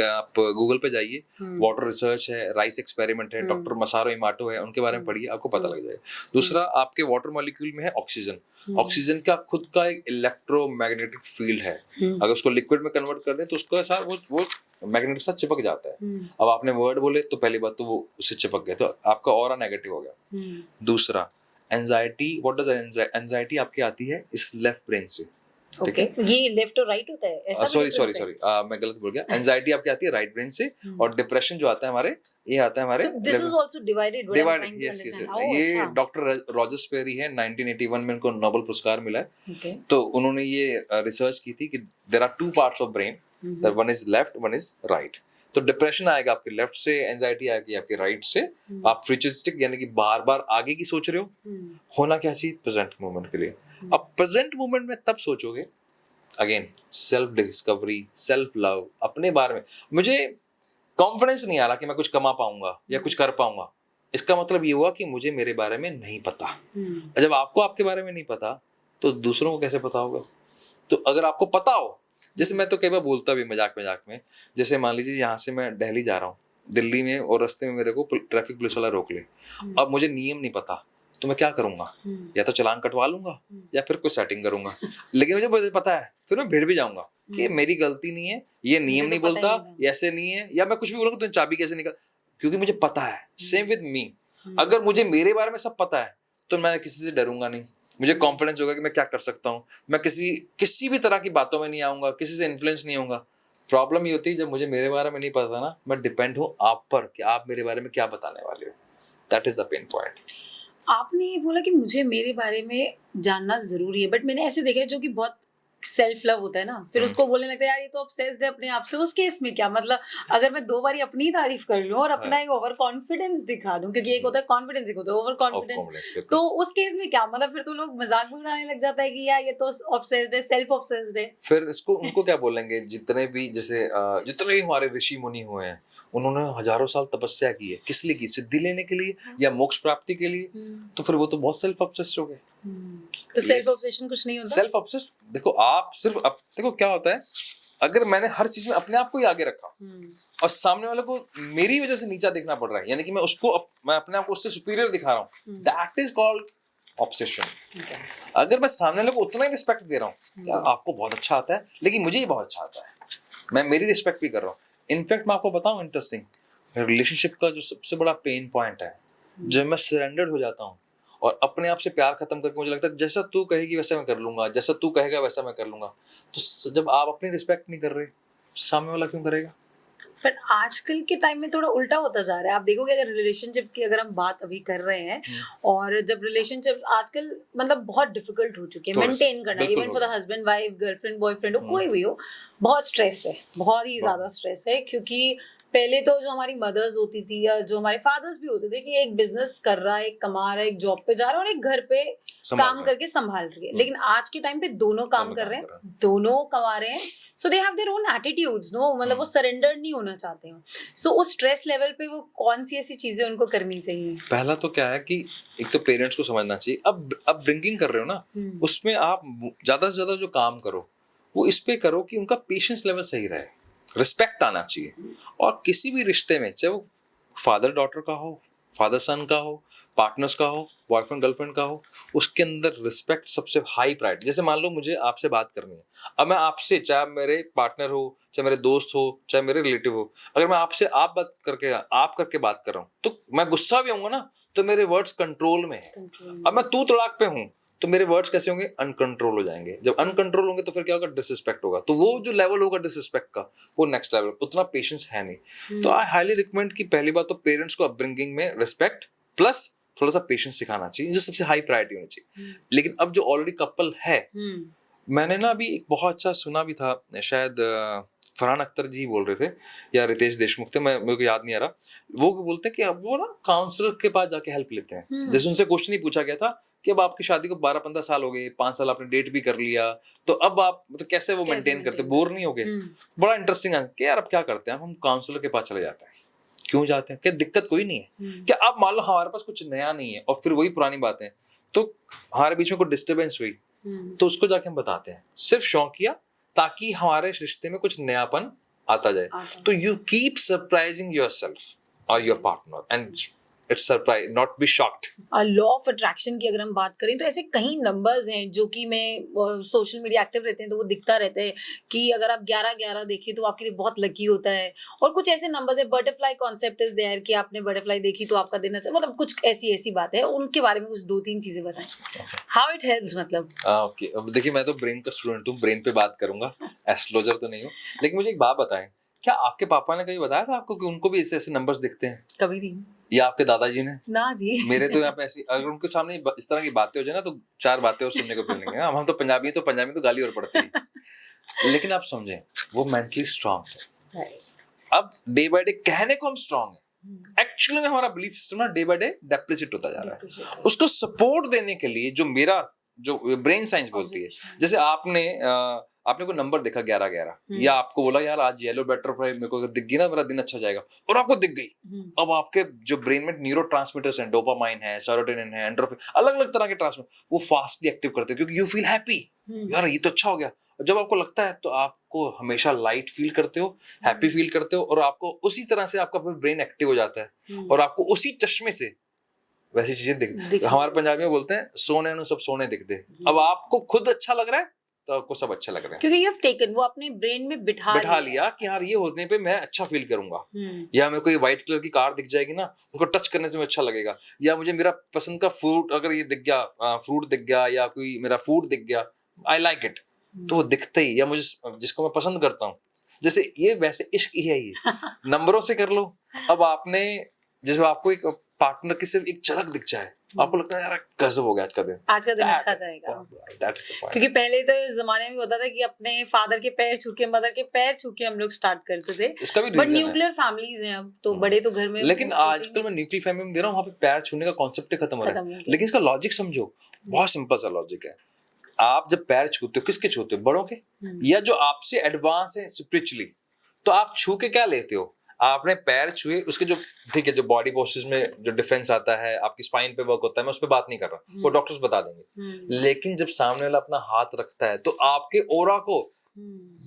Speaker 2: आप गूगल पे जाइए, वाटर रिसर्च है, राइस एक्सपेरिमेंट है, डॉक्टर मसारो इमाटो है, उनके बारे में पढ़िए, आपको पता लग जाएगा। दूसरा, आपके वाटर मॉलिक्यूल में है ऑक्सीजन। ऑक्सीजन का खुद का एक इलेक्ट्रोमैग्नेटिक फील्ड है, अगर उसको लिक्विड में कन्वर्ट कर दें तो उसको ऐसा वो मैग्नेट के साथ चिपक जाता है। अब आपने वर्ड बोले तो पहली बात तो वो उससे चिपक गया, तो आपका ऑरा नेगेटिव हो गया। दूसरा, एंजाइटी, व्हाट डज एंजाइटी आपकी आती है इस लेफ्ट ब्रेन से, ठीक
Speaker 1: ओके,
Speaker 2: है?
Speaker 1: ये लेफ्ट और राइट होता है, ऐसा भी
Speaker 2: सॉरी
Speaker 1: difference
Speaker 2: सॉरी
Speaker 1: है?
Speaker 2: सॉरी, मैं गलत बोल गया। एंजाइटी आपकी आती है राइट ब्रेन से, और डिप्रेशन जो आता है हमारे, ये आता है हमारे
Speaker 1: So this is also divided. What I'm
Speaker 2: divided.
Speaker 1: trying to
Speaker 2: yes yes,
Speaker 1: understand. Oh,
Speaker 2: ये
Speaker 1: अच्छा.
Speaker 2: डॉक्टर रॉजर्स पेरी है, 1981 में इनको नोबेल पुरस्कार मिला है।
Speaker 1: Okay.
Speaker 2: तो उन्होंने ये रिसर्च की थी कि there are two parts of brain, that one is left, one is right. तो डिप्रेशन आएगा आपके लेफ्ट से, एंजाइटी आएगी आपके राइट से। आप फ्यूचरिस्टिक यानी कि बार बार आगे की सोच रहे हो। होना क्या चाहिए प्रेजेंट मोमेंट के लिए। अब प्रेजेंट मोमेंट में तब सोचोगे, again self discovery, self love, अपने बारे में। मुझे कॉन्फिडेंस नहीं आ रहा कि मैं कुछ कमा पाऊंगा या कुछ कर पाऊंगा। इसका मतलब ये हुआ कि मुझे मेरे बारे में नहीं पता। जब आपको आपके बारे में नहीं पता तो दूसरों को कैसे पता होगा। तो अगर आपको पता हो, जैसे मैं तो कई बार बोलता भी मजाक मजाक में, जैसे मान लीजिए यहाँ से मैं दिल्ली जा रहा हूँ, दिल्ली में, और रास्ते में मेरे को ट्रैफिक पुलिस वाला रोक ले। अब मुझे नियम नहीं पता तो मैं क्या करूंगा, या तो चालान कटवा लूंगा या फिर कोई सेटिंग करूंगा। लेकिन मुझे पता है, फिर मैं भिड़ भी जाऊंगा कि मेरी गलती नहीं है, ये नियम नहीं बोलता, ऐसे नहीं है, या मैं कुछ भी बोलूंगा तो चाबी कैसे निकल, क्योंकि मुझे पता है। सेम विद मी, अगर मुझे मेरे बारे में सब पता है तो मैं किसी से डरूंगा नहीं। मुझे कॉन्फिडेंस होगा कि मैं क्या कर सकता हूँ। मैं किसी भी तरह की बातों में नहीं आऊंगा, किसी से इन्फ्लुएंस नहीं होऊंगा। प्रॉब्लम ये होती है जब मुझे मेरे बारे में नहीं पता ना, मैं डिपेंड हूँ आप पर कि आप मेरे बारे में क्या बताने वाले हो। That is the pain point.
Speaker 1: आपने ये बोला कि मुझे मेरे बारे में जानना जरूरी है, बट मैंने ऐसे देखा है जो कि बहुत सेल्फ लव होता है ना, फिर उसको बोलने लगता है यार ये तो ऑब्सेस्ड है अपने आप से। उस केस में क्या मतलब, अगर मैं 2 बारी अपनी तारीफ कर लूं और अपना एक ओवर कॉन्फिडेंस दिखा दूं, क्योंकि एक होता है कॉन्फिडेंस, एक होता है ओवर कॉन्फिडेंस, तो उस केस में क्या मतलब, फिर तो लोग मजाक भी उड़ाने लग जाता है कि यार ये तो ऑब्सेस्ड है, सेल्फ ऑब्सेस्ड है।
Speaker 2: फिर इसको उनको क्या बोलेंगे, जितने भी जैसे जितने भी हमारे ऋषि मुनि हुए हैं, उन्होंने हजारों साल तपस्या की है, किस लिए की, सिद्धि लेने के लिए या मोक्ष प्राप्ति के लिए। तो फिर वो तो बहुत सेल्फ ऑब्सेस्ड हो गए।
Speaker 1: तो सेल्फ ऑब्सेशन कुछ नहीं होता।
Speaker 2: सेल्फ ऑब्सेस्ड, देखो आप सिर्फ देखो क्या होता है, अगर मैंने हर चीज में अपने आप को ही आगे रखा और सामने वाले को मेरी वजह से नीचा देखना पड़ रहा है, यानी कि मैं अपने आप को उससे सुपीरियर दिखा रहा हूँ, दैट इज कॉल्ड ऑब्सेशन। अगर मैं सामने वाले को उतना ही रिस्पेक्ट दे रहा हूँ, यार आपको बहुत अच्छा आता है लेकिन मुझे ही बहुत अच्छा आता है, मैं मेरी रिस्पेक्ट भी कर रहा हूँ। इनफैक्ट मैं आपको बताऊं इंटरेस्टिंग, रिलेशनशिप का जो सबसे बड़ा पेन पॉइंट है, जब मैं सरेंडर्ड हो जाता हूँ और अपने आप से प्यार खत्म करके मुझे लगता है जैसा तू कहेगी वैसा मैं कर लूंगा, जैसा तू कहेगा वैसा मैं कर लूंगा, तो जब आप अपनी रिस्पेक्ट नहीं कर रहे, सामने वाला क्यों करेगा।
Speaker 1: पर आजकल के टाइम में थोड़ा उल्टा होता जा रहा है। आप देखोगे अगर रिलेशनशिप्स की अगर हम बात अभी कर रहे हैं, और जब रिलेशनशिप्स आजकल मतलब बहुत डिफिकल्ट हो चुके हैं मेंटेन करना, even for the husband wife, girlfriend boyfriend हो, कोई भी हो, बहुत स्ट्रेस है, बहुत ही ज्यादा स्ट्रेस है। क्योंकि पहले तो जो हमारी मदर्स होती थी या जो हमारे फादर्स भी होते थे कि एक बिजनेस कर रहा है, एक कमा रहा है, एक जॉब पे जा रहा है और एक घर पे काम करके संभाल रही है। लेकिन आज के टाइम पे दोनों काम कर रहे हैं, दोनों कमा रहे हैं, so they have their own attitudes, no मतलब वो सरेंडर नहीं होना चाहते हैं। सो उस स्ट्रेस लेवल पे वो कौन सी ऐसी चीजें उनको करनी चाहिए।
Speaker 2: पहला तो क्या है कि एक तो पेरेंट्स को समझना चाहिए, अब ब्रिंगिंग कर रहे हो ना, उसमें आप ज्यादा से ज्यादा जो काम करो वो इस पे करो कि उनका पेशेंस लेवल सही रहे, रिस्पेक्ट आना चाहिए। और किसी भी रिश्ते में, चाहे वो फादर डॉटर का हो, फादर सन का हो, पार्टनर्स का हो, बॉयफ्रेंड गर्लफ्रेंड का हो, उसके अंदर रिस्पेक्ट सबसे हाई प्रायोरिटी। जैसे मान लो मुझे आपसे बात करनी है, अब मैं आपसे, चाहे मेरे पार्टनर हो, चाहे मेरे दोस्त हो, चाहे मेरे रिलेटिव हो, अगर मैं आपसे आप करके बात कर रहा हूँ तो मैं गुस्सा भी होऊंगा ना, तो मेरे वर्ड्स कंट्रोल में है। अब मैं तू तड़ाक पे हूँ तो मेरे वर्ड्स कैसे होंगे, अनकंट्रोल हो जाएंगे। जब अनकंट्रोल होंगे तो फिर क्या होगा, डिसरिस्पेक्ट होगा। तो वो जो लेवल होगा डिसरिस्पेक्ट का, वो नेक्स्ट लेवल, उतना पेशेंस है नहीं। तो आई हाईली रिकमेंड कि पहली बात तो पेरेंट्स को अपब्रिंगिंग में रिस्पेक्ट प्लस थोड़ा सा पेशेंस सिखाना चाहिए, जो सबसे हाई प्रायोरिटी होनी चाहिए। लेकिन अब जो ऑलरेडी कपल है, मैंने ना अभी एक बहुत अच्छा सुना भी था, शायद फरहान अख्तर जी बोल रहे थे या रितेश देशमुख थे, मेरे को याद नहीं आ रहा। वो बोलते हैं कि अब वो ना काउंसलर के पास जाके हेल्प लेते हैं। जैसे उनसे क्वेश्चन ही पूछा गया था कि अब आपकी शादी को 12-15 साल हो गए, 5 साल आपने डेट भी कर लिया, तो अब आप मतलब कैसे वो मेंटेन करते, बोर नहीं हो गए। बड़ा इंटरेस्टिंग है कि यार अब क्या करते हैं, हम काउंसलर के पास चले जाते हैं। क्यों जाते हैं, क्या दिक्कत कोई नहीं है क्या। अब मान लो हमारे पास कुछ नया नहीं है और फिर वही पुरानी बातें, तो हमारे बीच में कोई डिस्टर्बेंस हुई तो उसको जाके हम बताते हैं, सिर्फ शौकिया, ताकि हमारे रिश्ते में कुछ नयापन आता जाए। तो यू कीप सरप्राइजिंग योरसेल्फ और your partner and it's surprise, not be shocked.
Speaker 1: Law of attraction की अगर हम बात करें तो ऐसे कई नंबर्स हैं जो कि मैं सोशल मीडिया एक्टिव रहते हैं तो वो दिखता रहता है कि अगर आप 11-11 देखें तो आपके लिए बहुत लकी होता है। और कुछ ऐसे नंबर्स है, बटरफ्लाई कॉन्सेप्ट इज देयर कि आपने बटरफ्लाई देखी तो आपका दिन अच्छा, मतलब कुछ ऐसी बात है, उनके बारे में कुछ 2-3 चीजें बताएं, हाउ इट हेल्प्स। मतलब
Speaker 2: ओके, अब देखिए मैं तो ब्रेन का स्टूडेंट हूँ, ब्रेन पे बात करूंगा, एस्ट्रोलॉजर तो नहीं हूँ। लेकिन मुझे एक बात बताएं, क्या आपके पापा ने कभी बताया था आपको कि उनको भी ऐसे ऐसे नंबर्स दिखते हैं?
Speaker 1: कभी नहीं।
Speaker 2: या आपके दादाजी ने?
Speaker 1: ना जी।
Speaker 2: मेरे तो यहाँ पे ऐसी, अगर उनके सामने इस तरह की बातें हो जाए ना तो 4 बातें और सुनने को मिलेंगे। हम तो पंजाबी तो गाली और पड़ती है। लेकिन आप समझें, वो मेंटली स्ट्रांग थे। अब डे बाय डे कहने को हम स्ट्रांग है, एक्चुअली में हमारा बिलीफ सिस्टम ना डे बाय डे डेप्रिसिएट होता जा रहा है। उसको सपोर्ट देने के लिए जो ब्रेन साइंस बोलती है, जैसे आपने कोई नंबर देखा 11-11 या आपको बोला यार आज येलो बटरफ्लाई मेरे को अगर दिख गई ना मेरा दिन अच्छा जाएगा, और आपको दिख गई, अब आपके जो ब्रेन में न्यूरोट्रांसमीटर्स हैं, डोपामाइन है, सेरोटोनिन है, एंडोर्फिन, अलग अलग तरह के ट्रांसमीटर, वो फास्टली एक्टिव करते हैं क्योंकि यू फील हैप्पी, यार ये तो अच्छा हो गया। जब आपको लगता है तो आपको हमेशा लाइट फील करते हो, हैप्पी फील करते हो, और आपको उसी तरह से आपका ब्रेन एक्टिव हो जाता है और आपको उसी चश्मे से वैसी चीजें दिख। हमारे पंजाबी में बोलते हैं सोने नु सब सोने दिखते। अब आपको खुद अच्छा लग रहा है तो आपको सब अच्छा लग रहा है,
Speaker 1: क्योंकि यू हैव टेकन, वो अपने ब्रेन में बिठा
Speaker 2: लिया कि यार ये होने पे मैं अच्छा फील करूंगा, या मेरे को ये व्हाइट कलर की कार दिख जाएगी ना, उसको टच करने से मुझे अच्छा लगेगा, या मुझे मेरा पसंद का फ्रूट अगर ये दिख गया, फ्रूट दिख गया, या कोई मेरा फूड दिख गया, आई लाइक इट, तो वो दिखते ही, या मुझे जिसको मैं पसंद करता हूँ, जैसे ये वैसे इश्क ही है ये नंबरों से कर लो। अब आपने जैसे आपको एक पार्टनर की सिर्फ एक झलक दिख जाए, आपको लगता है यार गजब हो गया आज का दिन
Speaker 1: अच्छा जाएगा।
Speaker 2: That is the point.
Speaker 1: क्योंकि पहले तो जमाने में होता था कि अपने फादर के पैर छू के, मदर के पैर छू के हम लोग स्टार्ट करते थे।
Speaker 2: इसका भी
Speaker 1: बट न्यूक्लियर फैमिलीज हैं अब तो, बड़े तो घर में,
Speaker 2: लेकिन आजकल मैं न्यूक्लियर फैमिली में दे रहा हूँ, वहाँ पे पैर छूने का कॉन्सेप्ट ही खत्म हो रहा है। लेकिन इसका लॉजिक समझो, बहुत सिंपल सा लॉजिक है। आप जब पैर छूते हो, किसके छूते हो? बड़ों के, या जो आपसे एडवांस है स्पिरिचुअली, तो आप छू के क्या लेते हो? आपने पैर छुए, उसके जो ठीक है जो बॉडी पोस्चर्स में जो डिफेंस आता है, आपकी स्पाइन पे वर्क होता है, मैं उस पर बात नहीं कर रहा, वो डॉक्टर्स बता देंगे। लेकिन जब सामने वाला अपना हाथ रखता है तो आपके ऑरा को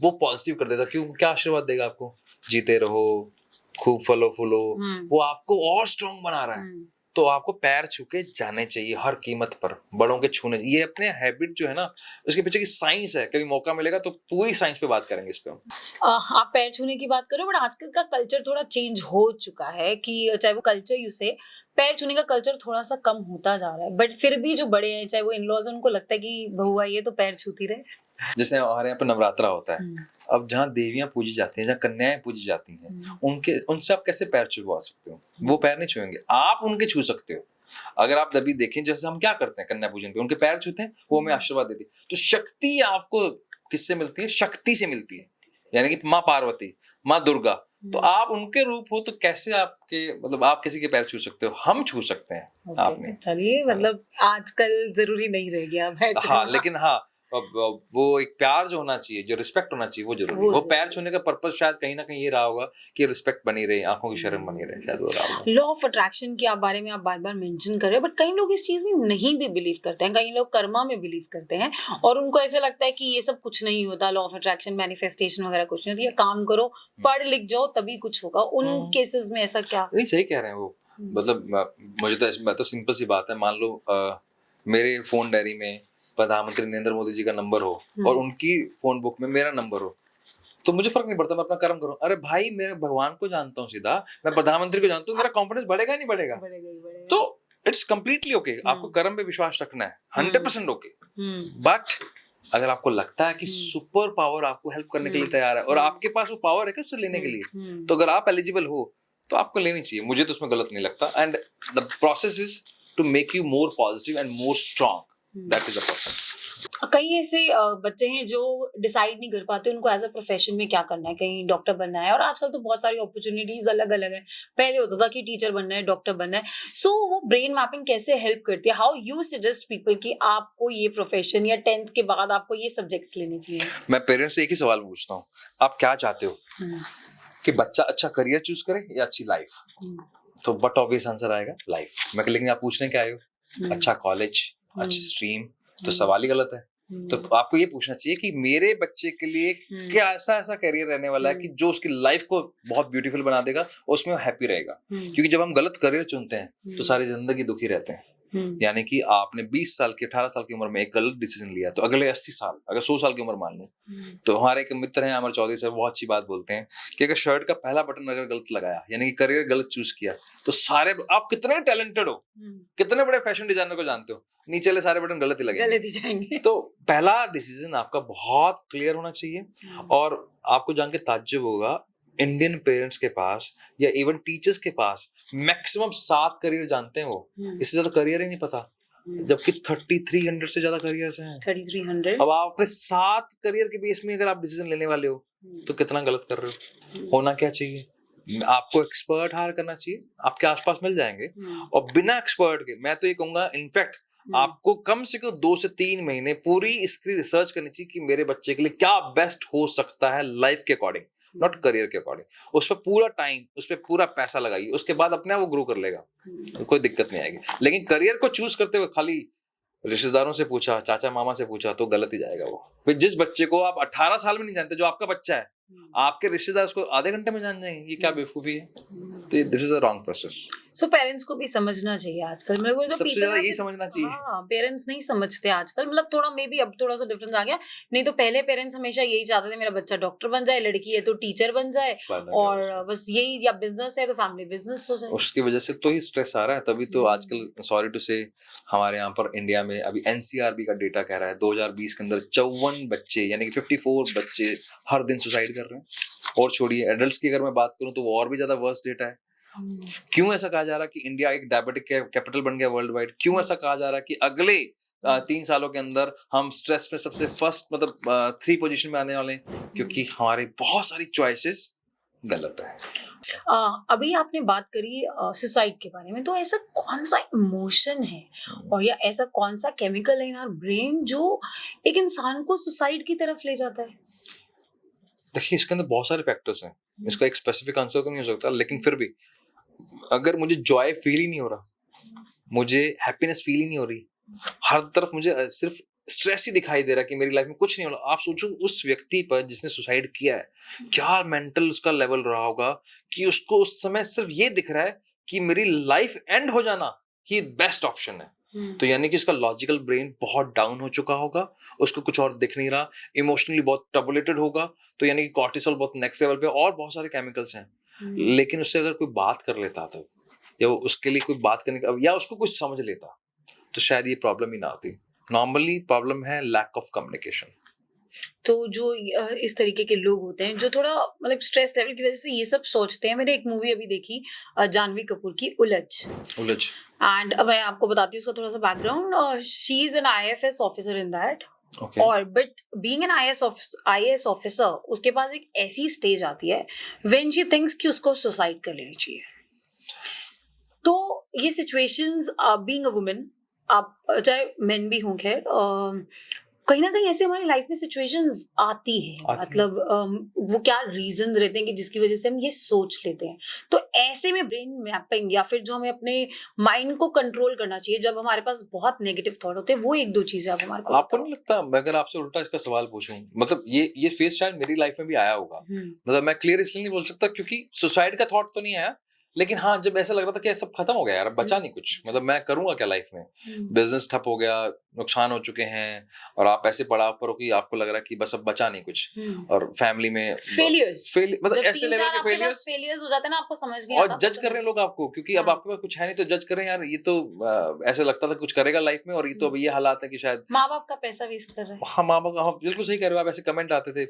Speaker 2: वो पॉजिटिव कर देता है। क्यों? क्या आशीर्वाद देगा आपको? जीते रहो, खूब फलो फूलो, वो आपको और स्ट्रॉन्ग बना रहा है। तो आपको पैर छू के जाने चाहिए हर कीमत पर, बड़ों के छूने। ये अपने हैबिट जो है ना, उसके पीछे की साइंस है। कभी मौका मिलेगा तो पूरी साइंस पे बात करेंगे इस पे हम।
Speaker 1: आप पैर छूने की बात करो, बट आजकल का कल्चर थोड़ा चेंज हो चुका है कि चाहे वो कल्चर यू से, पैर छूने का कल्चर थोड़ा सा कम होता जा रहा है। बट फिर भी जो बड़े हैं, चाहे वो इन-लॉज, उनको लगता है कि बहू आई है तो पैर छूती रहे।
Speaker 2: जैसे हमारे यहाँ पे नवरात्रा होता है, अब जहाँ देवियां पूजी जाती हैं, जहाँ कन्याएं पूजी जाती हैं, उनसे आप कैसे पैर छुआ सकते हो? वो पैर नहीं छुएंगे, आप उनके छू सकते हो। अगर आप तभी देखें, जैसे हम क्या करते हैं कन्या पूजन पे, उनके पैर छूते हैं, वो हमें आशीर्वाद देती है। तो शक्ति आपको किससे मिलती है? शक्ति से मिलती है, यानी कि माँ पार्वती, माँ दुर्गा। तो आप उनके रूप हो, तो कैसे आपके मतलब आप किसी के पैर छू सकते हो? हम छू सकते हैं। आपने
Speaker 1: चलिए, मतलब आजकल जरूरी नहीं रह गया।
Speaker 2: हाँ, लेकिन हाँ, वो एक प्यार जो होना चाहिए, जो रिस्पेक्ट होना चाहिए, वो जरूरी है। वो पैर छूने का पर्पस शायद कहीं ना कहीं ये रहा होगा कि रिस्पेक्ट बनी रहे, आंखों की शर्म बनी रहे, शायद वो रहा होगा।
Speaker 1: लॉ ऑफ अट्रैक्शन के बारे में आप बार बार मेंशन कर रहे हो, बट कई लोग इस चीज में नहीं भी बिलीव करते हैं। कई लोग कर्मा में बिलीव करते हैं और उनको ऐसा लगता है कि ये सब कुछ नहीं होता, लॉ ऑफ अट्रैक्शन, मैनिफेस्टेशन वगैरह कुछ नहीं होती, ये काम करो, पढ़ लिख जाओ तभी कुछ होगा। उन केसेस में ऐसा क्या?
Speaker 2: नहीं, सही कह रहे हैं वो। मतलब मुझे तो सिंपल सी बात है, मान लो मेरे फोन डायरी में प्रधानमंत्री नरेंद्र मोदी जी का नंबर हो और उनकी फोन बुक में मेरा नंबर हो, तो मुझे फर्क नहीं पड़ता, मैं अपना कर्म करूं। अरे भाई, मैं भगवान को जानता हूं सीधा, मैं प्रधानमंत्री को जानता हूं, मेरा कॉन्फिडेंस बढ़ेगा नहीं बढ़ेगा? तो इट्स कंप्लीटली ओके। आपको कर्म पे विश्वास रखना है, 100% ओके। बट अगर आपको लगता है कि सुपर पावर आपको हेल्प करने के लिए तैयार है और आपके पास वो पावर है उससे लेने के लिए, तो अगर आप एलिजिबल हो तो आपको लेनी चाहिए। मुझे तो उसमें गलत नहीं लगता। And the process is to make you more positive and more strong. That is the process.
Speaker 1: कई ऐसे बच्चे हैं जो डिसाइड नहीं कर पाते उनको एज अ प्रोफेशन में क्या करना है। कहीं डॉक्टर बनना है, और आजकल तो बहुत सारी अपॉर्चुनिटीज अलग अलग है। पहले होता था कि टीचर बनना है, डॉक्टर बनना है। सो वो ब्रेन मैपिंग कैसे हेल्प करती है? हाउ यू सजेस्ट पीपल कि आपको ये प्रोफेशन या 10th के बाद आपको ये सब्जेक्ट्स लेने चाहिए? मैं
Speaker 2: पेरेंट्स से एक ही सवाल पूछता हूँ, आप क्या चाहते हो? कि बच्चा अच्छा करियर चूज करे या अच्छी लाइफ? तो बट ऑब्वियस आंसर आएगा लाइफ। मैं लेकिन आप पूछने क्या आए हो? अच्छा कॉलेज, अच्छी स्ट्रीम, तो सवाल ही गलत है। तो आपको ये पूछना चाहिए कि मेरे बच्चे के लिए क्या ऐसा करियर रहने वाला है कि जो उसकी लाइफ को बहुत ब्यूटीफुल बना देगा और उसमें वो हैप्पी रहेगा। क्योंकि जब हम गलत करियर चुनते हैं तो सारी जिंदगी दुखी रहते हैं। यानी कि आपने 20 साल की 18 साल की उम्र में एक गलत डिसीजन लिया तो अगले 80 साल अगर 100 साल की उम्र मान लो तो हमारे एक मित्र हैं अमर चौधरी साहब बहुत अच्छी बात बोलते हैं कि अगर शर्ट का पहला बटन अगर गलत लगाया यानी कि करियर गलत चूज किया तो सारे आप कितने टैलेंटेड हो, कितने बड़े फैशन डिजाइनर को जानते हो, नीचे वाले सारे बटन गलत ही जाएंगे। तो पहला डिसीजन आपका बहुत क्लियर होना चाहिए। और आपको जान के ताज्जुब होगा इंडियन पेरेंट्स के पास या इवन टीचर्स के पास मैक्सिमम 7 करियर जानते हैं वो, इससे ज्यादा करियर ही नहीं पता, जबकि 3300 से ज्यादा करियर्स हैं। 3300। अब आप अपने 7 करियर के बेस में अगर आप डिसीजन लेने वाले हो तो कितना गलत कर रहे हो। होना क्या चाहिए, आपको एक्सपर्ट हायर करना चाहिए, आपके आसपास मिल जाएंगे। और बिना एक्सपर्ट के मैं तो ये कहूंगा इनफैक्ट आपको कम से कम 2 से 3 महीने पूरी इसकी रिसर्च करनी चाहिए कि मेरे बच्चे के लिए क्या बेस्ट हो सकता है लाइफ के अकॉर्डिंग, नॉट करियर के अकॉर्डिंग। उस पर पूरा टाइम, उस पर पूरा पैसा लगाइए, उसके बाद अपने आप वो ग्रो कर लेगा, कोई दिक्कत नहीं आएगी। लेकिन करियर को चूज करते हुए खाली रिश्तेदारों से पूछा, चाचा मामा से पूछा तो गलत ही जाएगा वो। फिर जिस बच्चे को आप 18 साल में नहीं जानते, जो आपका बच्चा है, आपके रिश्तेदार उसको आधे घंटे में जान जाएंगे, ये क्या बेवकूफी है। तो this is a wrong process.
Speaker 1: So parents को भी समझना चाहिए आजकल, मेरे को
Speaker 2: सबसे ज्यादा यही समझना चाहिए।
Speaker 1: हाँ, पेरेंट्स नहीं समझते आजकल, मतलब थोड़ा मे बी अब थोड़ा सा डिफरेंस आ गया। नहीं तो पहले पेरेंट्स हमेशा यही चाहते थे मेरा बच्चा डॉक्टर बन जाए, लड़की है तो टीचर बन जाए, और बस यही, या बिजनेस है तो फैमिली बिजनेस हो जाए। उसकी वजह से तो ही स्ट्रेस आ रहा है। तभी तो आजकल सॉरी टू से हमारे यहाँ पर इंडिया में अभी एनसीआरबी का डेटा कह रहा है 2020 के अंदर 54 बच्चे यानी कि 54 बच्चे हर दिन सुसाइड कर रहे हैं। और छोड़िए एडल्ट्स की अगर मैं बात करूं तो वो और भी ज्यादा वर्स्ट डेटा है। क्यों ऐसा कहा जा रहा है कि इंडिया एक डायबिटिक कैपिटल बन गया वर्ल्ड वाइड? क्यों ऐसा कहा जा रहा है कि अगले 3 सालों के अंदर हम स्ट्रेस में सबसे फर्स्ट मतलब 3 पोजीशन में आने वाले हैं? क्योंकि हमारी बहुत सारी चॉइसेस गलत है। अभी आपने बात करी सुसाइड के बारे में, तो ऐसा कौन सा इमोशन है और या ऐसा कौन सा केमिकल है इन आवर ब्रेन जो एक इंसान को सुसाइड की तरफ ले जाता है?
Speaker 2: देखिए इसके अंदर बहुत सारे फैक्टर्स हैं, इसका एक स्पेसिफिक आंसर तो नहीं हो सकता, लेकिन फिर भी अगर मुझे जॉय फील ही नहीं हो रहा, मुझे हैप्पीनेस फील ही नहीं हो रही, हर तरफ मुझे सिर्फ स्ट्रेस ही दिखाई दे रहा है कि मेरी लाइफ में कुछ नहीं हो रहा, आप सोचो उस व्यक्ति पर जिसने सुसाइड किया है क्या मेंटल उसका लेवल रहा होगा कि उसको उस समय सिर्फ ये दिख रहा है कि मेरी लाइफ एंड हो जाना ही बेस्ट ऑप्शन है। तो यानी कि इसका लॉजिकल ब्रेन बहुत डाउन हो चुका होगा, उसको कुछ और दिख नहीं रहा, इमोशनली बहुत ट्रबुलेटेड होगा, तो यानी कि कॉर्टिसोल बहुत नेक्स्ट लेवल पे, और बहुत सारे केमिकल्स हैं। लेकिन उससे अगर कोई बात कर लेता था या वो उसके लिए कोई बात करने का या उसको कुछ समझ लेता तो शायद ये प्रॉब्लम ही ना आती। नॉर्मली प्रॉब्लम है लैक ऑफ कम्युनिकेशन।
Speaker 1: तो जो इस तरीके के लोग होते हैं जो थोड़ा मतलब स्ट्रेस लेवल की वजह से ये सब सोचते हैं। मैंने एक मूवी अभी देखी जानवी कपूर की, उलझ, एंड मैं आपको बताती हूँ उसका थोड़ा सा background. She is an IAS officer in that, और but being an IAS officer उसके पास एक ऐसी स्टेज आती है व्हेन शी थिंक्स कि उसको सुसाइड कर लेनी चाहिए। तो ये सिचुएशंस बीइंग अ वुमेन, आप चाहे मेन भी हों, खैर कहीं ना कहीं ऐसे हमारी लाइफ में सिचुएशंस आती है, मतलब वो क्या रीजन रहते हैं कि जिसकी वजह से हम ये सोच लेते हैं। तो ऐसे में ब्रेन मैपिंग या फिर जो हमें अपने माइंड को कंट्रोल करना चाहिए जब हमारे पास बहुत नेगेटिव थॉट होते हैं, वो 1-2 चीजें आप हमारे को
Speaker 2: आपको नहीं लगता? मैं अगर आपसे उल्टा इसका सवाल पूछूं, मतलब ये फेस शायद मेरी लाइफ में भी आया होगा, मतलब मैं क्लियर इसलिए नहीं बोल सकता क्योंकि सुसाइड का थॉट तो नहीं आया, लेकिन हाँ जब ऐसा लग रहा था कि सब खत्म हो गया यार, बचा नहीं कुछ, मतलब मैं करूंगा क्या लाइफ में, बिजनेस ठप हो गया, नुकसान हो चुके हैं, और आप ऐसे पड़ाव पर हो कि आपको लग रहा है कि बस अब बचा नहीं कुछ, और फैमिली में मतलब ऐसे लेवल के
Speaker 1: फेलियर्स हो जाते हैं ना, आपको समझ नहीं आता,
Speaker 2: और जज कर रहे हैं लोग आपको, क्योंकि अब आपके पास कुछ है नहीं तो जज कर रहे हैं यार, ये तो ऐसे लगता था कुछ करेगा लाइफ में, और ये तो अब ये हालात है कि शायद
Speaker 1: माँ बाप का पैसा वेस्ट कर रहे हैं।
Speaker 2: हाँ माँ बाप का, बिल्कुल सही कह रहे हो आप। ऐसे कमेंट आते थे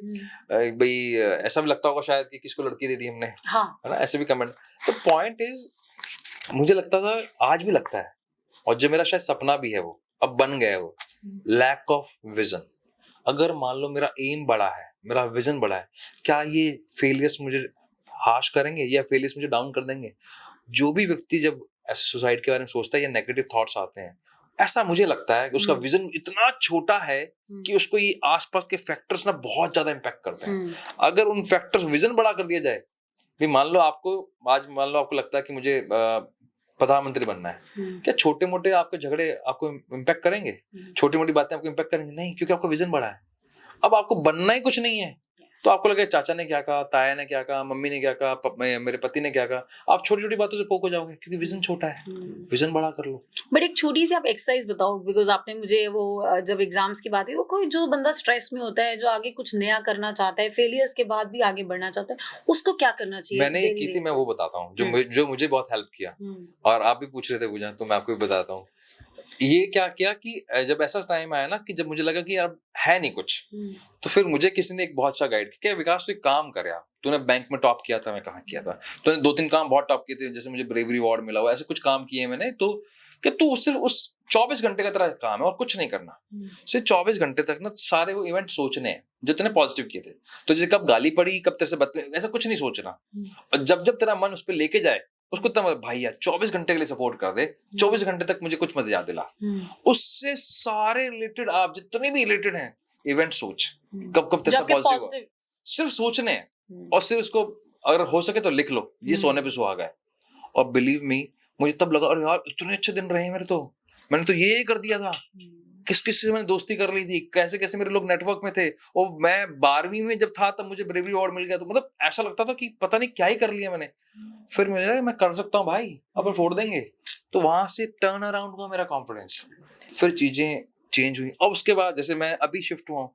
Speaker 2: भाई, ऐसा भी लगता होगा शायद कि किसको लड़की दे दी हमने, है ना, ऐसे भी कमेंट। तो पॉइंट इज, मुझे लगता था, आज भी लगता है, और जो मेरा शायद सपना भी है वो अब बन गया है, वो लैक ऑफ विजन। अगर मान लो मेरा एम बड़ा है, मेरा विजन बड़ा है, क्या ये फेलियर्स मुझे हाश करेंगे या फेलियर्स मुझे डाउन कर देंगे? जो भी व्यक्ति जब ऐसे सुसाइड के बारे में सोचता है या नेगेटिव थॉट्स आते हैं, ऐसा मुझे लगता है कि उसका विजन इतना छोटा है कि उसको ये आसपास के फैक्टर्स ना बहुत ज्यादा इम्पैक्ट करते हैं। अगर उन फैक्टर्स विजन बड़ा कर दिया जाए, भी मान लो आपको लगता है कि मुझे प्रधानमंत्री बनना है, क्या छोटे मोटे आपके झगड़े आपको इम्पैक्ट करेंगे? छोटी मोटी बातें आपको इम्पैक्ट करेंगी? नहीं, क्योंकि आपका विजन बड़ा है। अब आपको बनना ही कुछ नहीं है, तो आपको लगे चाचा ने क्या कहा, ताया ने क्या कहा, मम्मी ने क्या कहा, मेरे पति ने क्या कहा, आप छोटी छोटी बातों से पोक हो जाओगे, क्योंकि विजन छोटा है। विजन बड़ा कर लो।
Speaker 1: बट एक छोटी सी आप एक्सरसाइज बताओ, बिकॉज आपने मुझे वो जब एग्जाम्स की बात हुई, वो कोई जो बंदा स्ट्रेस में होता है, जो आगे कुछ नया करना चाहता है, फेलियर्स के बाद भी आगे बढ़ना चाहता है, उसको क्या करना चाहिए?
Speaker 2: मैंने ये की थी, मैं वो बताता हूँ जो मुझे बहुत हेल्प किया, और आप भी पूछ रहे थे पूजा, तो मैं आपको भी बताता हूँ। ये क्या किया कि जब ऐसा टाइम आया ना कि जब मुझे लगा कि यार है नहीं कुछ, तो फिर मुझे किसी ने एक बहुत अच्छा गाइड किया, विकास तू एक काम कर यार, तूने बैंक में टॉप किया था, मैं कहाँ किया था, तूने 2-3 काम बहुत टॉप किए थे, जैसे मुझे ब्रेवरी अवार्ड मिला हुआ, ऐसे कुछ काम किए मैंने, तो कि तू सिर्फ उस 24 घंटे का तेरा काम है और कुछ नहीं करना, सिर्फ 24 घंटे तक ना सारे वो इवेंट सोचने हैं जो तूने पॉजिटिव किए थे। तो जैसे कब गाली पड़ी, कब तेरे से बदतमीजी, ऐसा कुछ नहीं सोचना, और जब जब तेरा मन उस पर लेके जाए उसको तब भाई यार 24 घंटे के लिए सपोर्ट कर दे, 24 घंटे तक मुझे कुछ मत याद दिला, उससे सारे रिलेटेड आप जितने भी रिलेटेड हैं इवेंट सोच, कब कब तेरे से पॉजिटिव सिर्फ सोचने हैं, और सिर्फ उसको अगर हो सके तो लिख लो, ये सोने पे सुहागा है। और बिलीव मी, मुझे तब लगा अरे यार इतने अच्छे दिन रहे हैं मेरे, तो मैंने तो ये कर दिया था, किस किस से मैंने दोस्ती कर ली थी, कैसे कैसे मेरे लोग नेटवर्क में थे, और मैं 12वीं में जब था तब मुझे ब्रेवरी अवार्ड मिल गया, तो मतलब ऐसा लगता था कि पता नहीं क्या ही कर लिया मैंने। फिर मुझे लगा मैं कर सकता हूँ भाई, अब फोड़ देंगे, तो वहां से टर्न अराउंड हुआ मेरा कॉन्फिडेंस, फिर चीजें चेंज हुई। और उसके बाद जैसे मैं अभी शिफ्ट हुआ,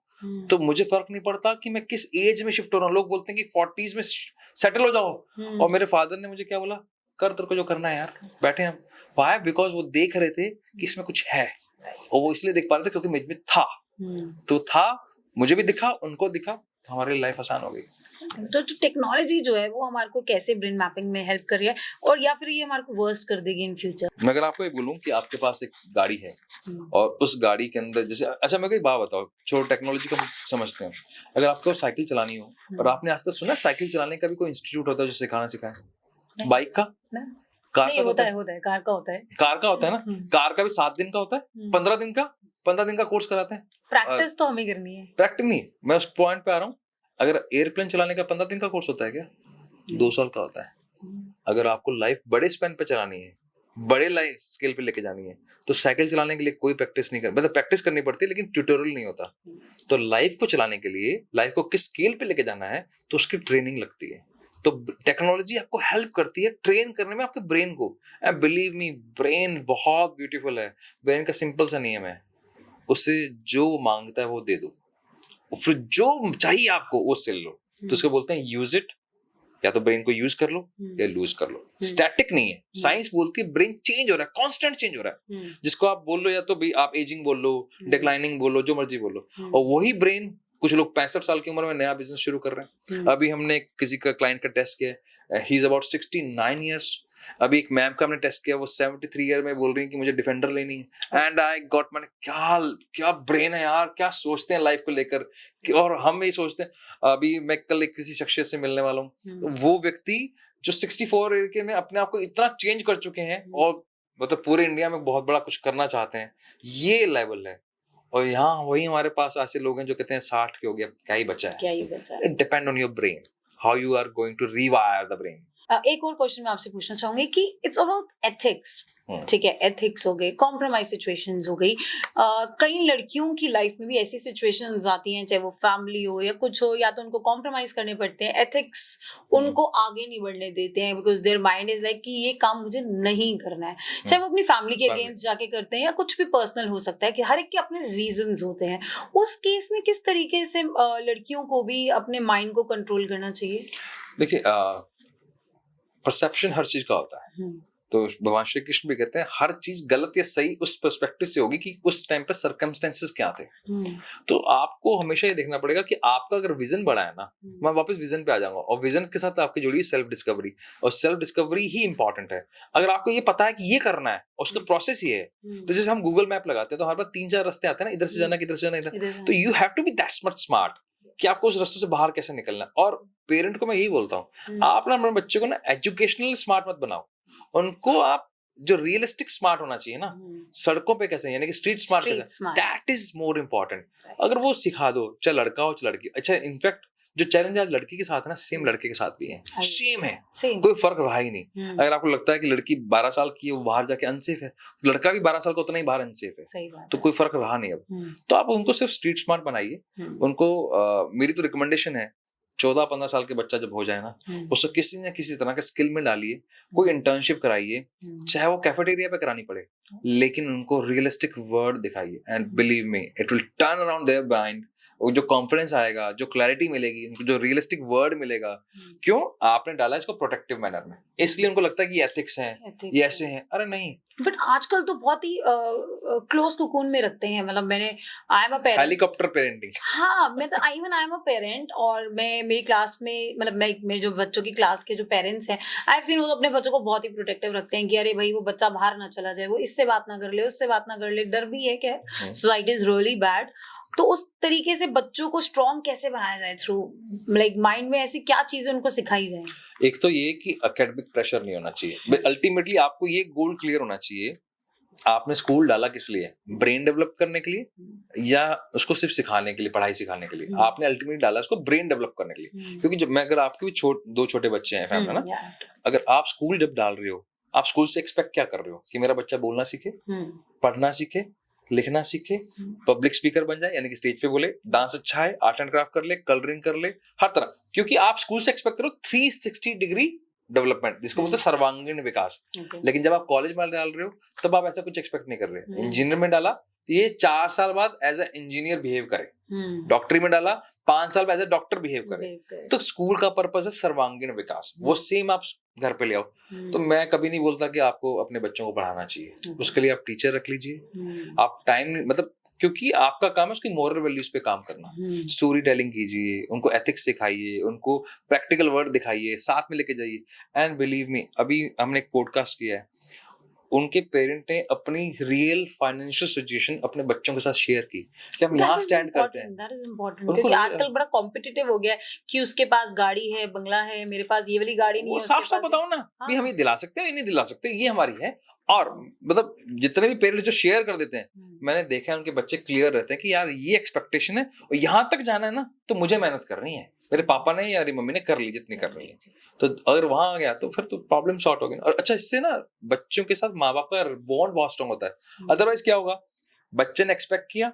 Speaker 2: तो मुझे फर्क नहीं पड़ता कि मैं किस एज में शिफ्ट हो रहा हूँ। लोग बोलते हैं कि 40s में सेटल हो जाओ, और मेरे फादर ने मुझे क्या बोला, कर तेरे को जो करना है यार, बैठे हम। वाई? बिकॉज वो देख रहे थे कि इसमें कुछ है, और वो इसलिए देख पा रहे थे क्योंकि मुझ में था, तो था, मुझे भी दिखा, उनको दिखा, तो हमारी लाइफ आसान हो गई।
Speaker 1: तो टेक्नोलॉजी जो है वो हमारे को कैसे ब्रेन मैपिंग में हेल्प कर रही है, और या फिर ये हमारे को वर्स्ट कर देगी इन फ्यूचर?
Speaker 2: मैं अगर आपको ये बोलूं कि आपके पास एक गाड़ी है, और उस गाड़ी के अंदर जैसे, अच्छा मेरे को एक बात बताओ, छोड़ टेक्नोलॉजी को हम समझते हैं, अगर आपको साइकिल चलानी हो, और आपने आज तक सुना साइकिल चलाने का भी कोई इंस्टीट्यूट होता है जो सिखाना सिखाए? बाइक का, कार का
Speaker 1: होता है, कार का होता है,
Speaker 2: कार का होता है ना, कार का भी 7 दिन का होता है, 15 दिन का कोर्स कराते हैं।
Speaker 1: प्रैक्टिस तो हमें करनी है,
Speaker 2: प्रैक्टिस नहीं, मैं उस पॉइंट पे आ रहा हूँ। अगर एयरप्लेन चलाने का 15 दिन का कोर्स होता है क्या? 2 साल का होता है। अगर आपको लाइफ बड़े स्पैन पे चलानी है, बड़े लाइफ स्केल पे लेके जानी है, तो साइकिल चलाने के लिए कोई प्रैक्टिस नहीं मतलब प्रैक्टिस करनी पड़ती है, लेकिन ट्यूटोरियल नहीं होता। तो लाइफ को चलाने के लिए, लाइफ को किस स्केल पे लेके जाना है, तो उसकी ट्रेनिंग लगती है। तो टेक्नोलॉजी आपको हेल्प करती है ट्रेन करने में आपके ब्रेन को। एंड बिलीव मी, ब्रेन बहुत ब्यूटीफुल है। ब्रेन का सिंपल सा नियम है, उसे जो मांगता है वो दे दो, फिर जो चाहिए आपको वो से लो। तो उसको बोलते हैं यूज इट, या तो ब्रेन को यूज कर लो या लूज कर लो। स्टैटिक नहीं है, साइंस बोलती है ब्रेन चेंज हो रहा है, कांस्टेंट चेंज हो रहा है। जिसको आप बोल लो, या तो आप एजिंग बोल लो, डिक्लाइनिंग बोल लो, जो मर्जी बोल लो, और वही ब्रेन, कुछ लोग 65 साल की उम्र में नया बिजनेस शुरू कर रहे हैं। अभी हमने किसी का क्लाइंट का टेस्ट किया, ही इज अबाउट 69 ईयर्स। अभी एक मैम का हमने टेस्ट किया, वो 73 ईयर में बोल रही है कि मुझे डिफेंडर लेनी है। एंड आई गॉट, मैंने क्या ब्रेन है यार, क्या सोचते हैं लाइफ को लेकर, और हम यही सोचते हैं। अभी मैं कल किसी शख्सियत से मिलने वाला हूँ, वो व्यक्ति जो 64 ईयर के में अपने आप को इतना चेंज कर चुके हैं, और मतलब पूरे इंडिया में बहुत बड़ा कुछ करना चाहते हैं, ये लेवल है। और यहाँ वही हमारे पास ऐसे लोग हैं जो कहते हैं 60 के हो गया, क्या ही बचा है। It depend on your brain, how you are going to rewire the brain.
Speaker 1: एक और क्वेश्चन मैं आपसे पूछना चाहूंगी कि इट्स अबाउट एथिक्स, ठीक है, एथिक्स हो गए, कॉम्प्रोमाइज सिचुएशंस हो गई। कई लड़कियों की लाइफ में भी ऐसी सिचुएशंस आती हैं, चाहे वो फैमिली हो या कुछ हो, या तो उनको कॉम्प्रोमाइज करने पड़ते हैं, एथिक्स उनको आगे नहीं बढ़ने देते हैं, because their mind is like कि ये काम मुझे नहीं करना है। चाहे वो अपनी फैमिली के अगेंस्ट जाके करते हैं, या कुछ भी पर्सनल हो सकता है, कि हर एक के अपने रीजंस होते हैं। उस केस में किस तरीके से लड़कियों को भी अपने माइंड को कंट्रोल करना चाहिए?
Speaker 2: देखिए, परसेप्शन हर चीज का होता है। तो भगवान श्री कृष्ण भी कहते हैं हर चीज गलत या सही उस पर्सपेक्टिव से होगी कि उस टाइम पे सर्कमस्टेंसेस क्या थे। तो आपको हमेशा ये देखना पड़ेगा कि आपका अगर विजन बड़ा है ना, मैं वापस विजन पे आ जाऊंगा, और विजन के साथ आपकी जुड़ी सेल्फ डिस्कवरी, और सेल्फ डिस्कवरी ही इंपॉर्टेंट है। अगर आपको ये पता है कि ये करना है और उसका प्रोसेस ये है, तो जैसे हम गूगल मैप लगाते हैं तो हमारे पास 3-4 रास्ते आते हैं ना, इधर से जाना, किधर से जाना, इधर। तो you have to be that much smart कि आपको उस रास्ते से बाहर कैसे निकलना है। और पेरेंट को मैं यही बोलता हूँ, आप ना अपने बच्चे को ना एजुकेशनल स्मार्ट मत बनाओ, उनको आप जो रियलिस्टिक स्मार्ट होना चाहिए ना, सड़कों पे कैसे, यानी कि स्ट्रीट स्मार्ट कैसे, दैट इज मोर इम्पोर्टेंट। अगर वो सिखा दो, चाहे लड़का हो चाहे लड़की। अच्छा, इनफैक्ट जो चैलेंज आज लड़की के साथ है ना, सेम लड़के के साथ भी है, सेम है,
Speaker 1: सेम
Speaker 2: कोई फर्क रहा ही नहीं। अगर आपको लगता है कि लड़की 12 साल की है वो बाहर जाके अनसेफ है, लड़का भी 12 साल का उतना ही बाहर अनसेफ है,
Speaker 1: सही बात
Speaker 2: तो कोई फर्क रहा नहीं अब। तो आप उनको सिर्फ स्ट्रीट स्मार्ट बनाइए। उनको मेरी तो रिकमेंडेशन है, 14-15 साल के बच्चा जब हो जाए ना, उसको किसी न किसी तरह के स्किल में डालिए, कोई इंटर्नशिप कराइए, चाहे वो कैफेटेरिया पे करानी पड़े, लेकिन उनको रियलिस्टिक वर्ड दिखाइए, and believe me it will turn around their mind. वो जो कॉन्फिडेंस आएगा, जो क्लैरिटी मिलेगी, उनको जो रियलिस्टिक वर्ड मिलेगा, क्यों आपने डाला इसको प्रोटेक्टिव मैनर में, इसलिए उनको लगता है कि एथिक्स हैं, ये ऐसे हैं। अरे नहीं,
Speaker 1: बट आजकल तो बहुत ही क्लोज कुकून में रखते हैं। मतलब मैंने I am a parent,
Speaker 2: helicopter parenting.
Speaker 1: हाँ मैं तो आई एम अ पेरेंट, और मैं मेरी क्लास में, मतलब मैं मेरे जो बच्चों की क्लास के जो पेरेंट्स हैं, आई हैव सीन वो अपने बच्चों को बहुत ही प्रोटेक्टिव रखते हैं कि अरे भाई वो बच्चा बाहर ना चला जाए, वो इससे बात ना कर ले, उससे बात ना कर ले। डर भी है क्या, सोसाइटी इज रियली बैड। तो उस तरीके से बच्चों को स्ट्रॉन्ग कैसे बनाया जाए थ्रू, लाइक माइंड में ऐसी क्या चीजें उनको सिखाई जाए?
Speaker 2: एक तो ये कि एकेडमिक प्रेशर नहीं होना चाहिए। अल्टीमेटली आपको ये गोल क्लियर होना चाहिए, आपने स्कूल डाला किस लिए, ब्रेन डेवलप करने के लिए या उसको सिर्फ सिखाने के लिए, पढ़ाई सिखाने के लिए? आपने अल्टीमेटली डाला उसको ब्रेन डेवलप करने के लिए। क्योंकि जब मैं, अगर आपके भी दो छोटे बच्चे हैं फैमिली ना, अगर आप स्कूल जब डाल रहे हो, आप स्कूल से एक्सपेक्ट क्या कर रहे हो कि मेरा बच्चा बोलना सीखे, पढ़ना सीखे, लिखना सीखे, पब्लिक स्पीकर बन जाए, यानी कि स्टेज पे बोले, डांस अच्छा है, आर्ट एंड क्राफ्ट कर ले, कलरिंग कर ले, हर तरह। क्योंकि आप स्कूल से एक्सपेक्ट करो 360 डिग्री डेवलपमेंट, जिसको बोलते हैं सर्वांगीण विकास। लेकिन जब आप कॉलेज में डाल रहे हो तब आप ऐसा कुछ एक्सपेक्ट नहीं कर रहे। इंजीनियर में डाला तो ये 4 साल बाद एज ए इंजीनियर बिहेव करे, डॉक्टरी में डाला 5 साल बाद एज ए डॉक्टर बिहेव करे। तो स्कूल का पर्पस है सर्वांगीण विकास, वो सेम आप घर पे ले आओ। तो मैं कभी नहीं बोलता कि आपको अपने बच्चों को पढ़ाना चाहिए, उसके लिए आप टीचर रख लीजिए, आप टाइम, मतलब क्योंकि आपका काम है उसकी मोरल वैल्यूज पे काम करना। स्टोरी टेलिंग कीजिए, उनको एथिक्स सिखाइए, उनको प्रैक्टिकल वर्ड दिखाइए, साथ में लेके जाइए। एंड बिलीव मी, अभी हमने एक पॉडकास्ट किया है, उनके पेरेंट ने अपनी रियल फाइनेंशियल सिचुएशन अपने बच्चों के साथ शेयर की कि हम यहाँ स्टैंड करते हैं।
Speaker 1: दैट इज इम्पोर्टेंट, क्योंकि आजकल बड़ा कॉम्पिटिटिव हो गया है कि उसके पास गाड़ी है, बंगला है, मेरे पास ये वाली गाड़ी नहीं है।
Speaker 2: साफ साफ बताओ ना, भी हम ये दिला सकते हैं, ये नहीं दिला सकते, ये हमारी है। और मतलब जितने भी पेरेंट्स जो शेयर कर देते हैं, मैंने देखा है उनके बच्चे क्लियर रहते हैं कि यार ये एक्सपेक्टेशन है और यहाँ तक जाना है ना, तो मुझे मेहनत करनी है, मेरे पापा ने या मेरी मम्मी ने कर ली जितनी कर रही है। तो अगर वहां आ गया तो फिर तो प्रॉब्लम सॉर्ट हो गई। और अच्छा, इससे ना बच्चों के साथ माँ बाप का बॉन्ड बहुत स्ट्रॉन्ग होता है। अदरवाइज क्या होगा, बच्चे ने एक्सपेक्ट किया,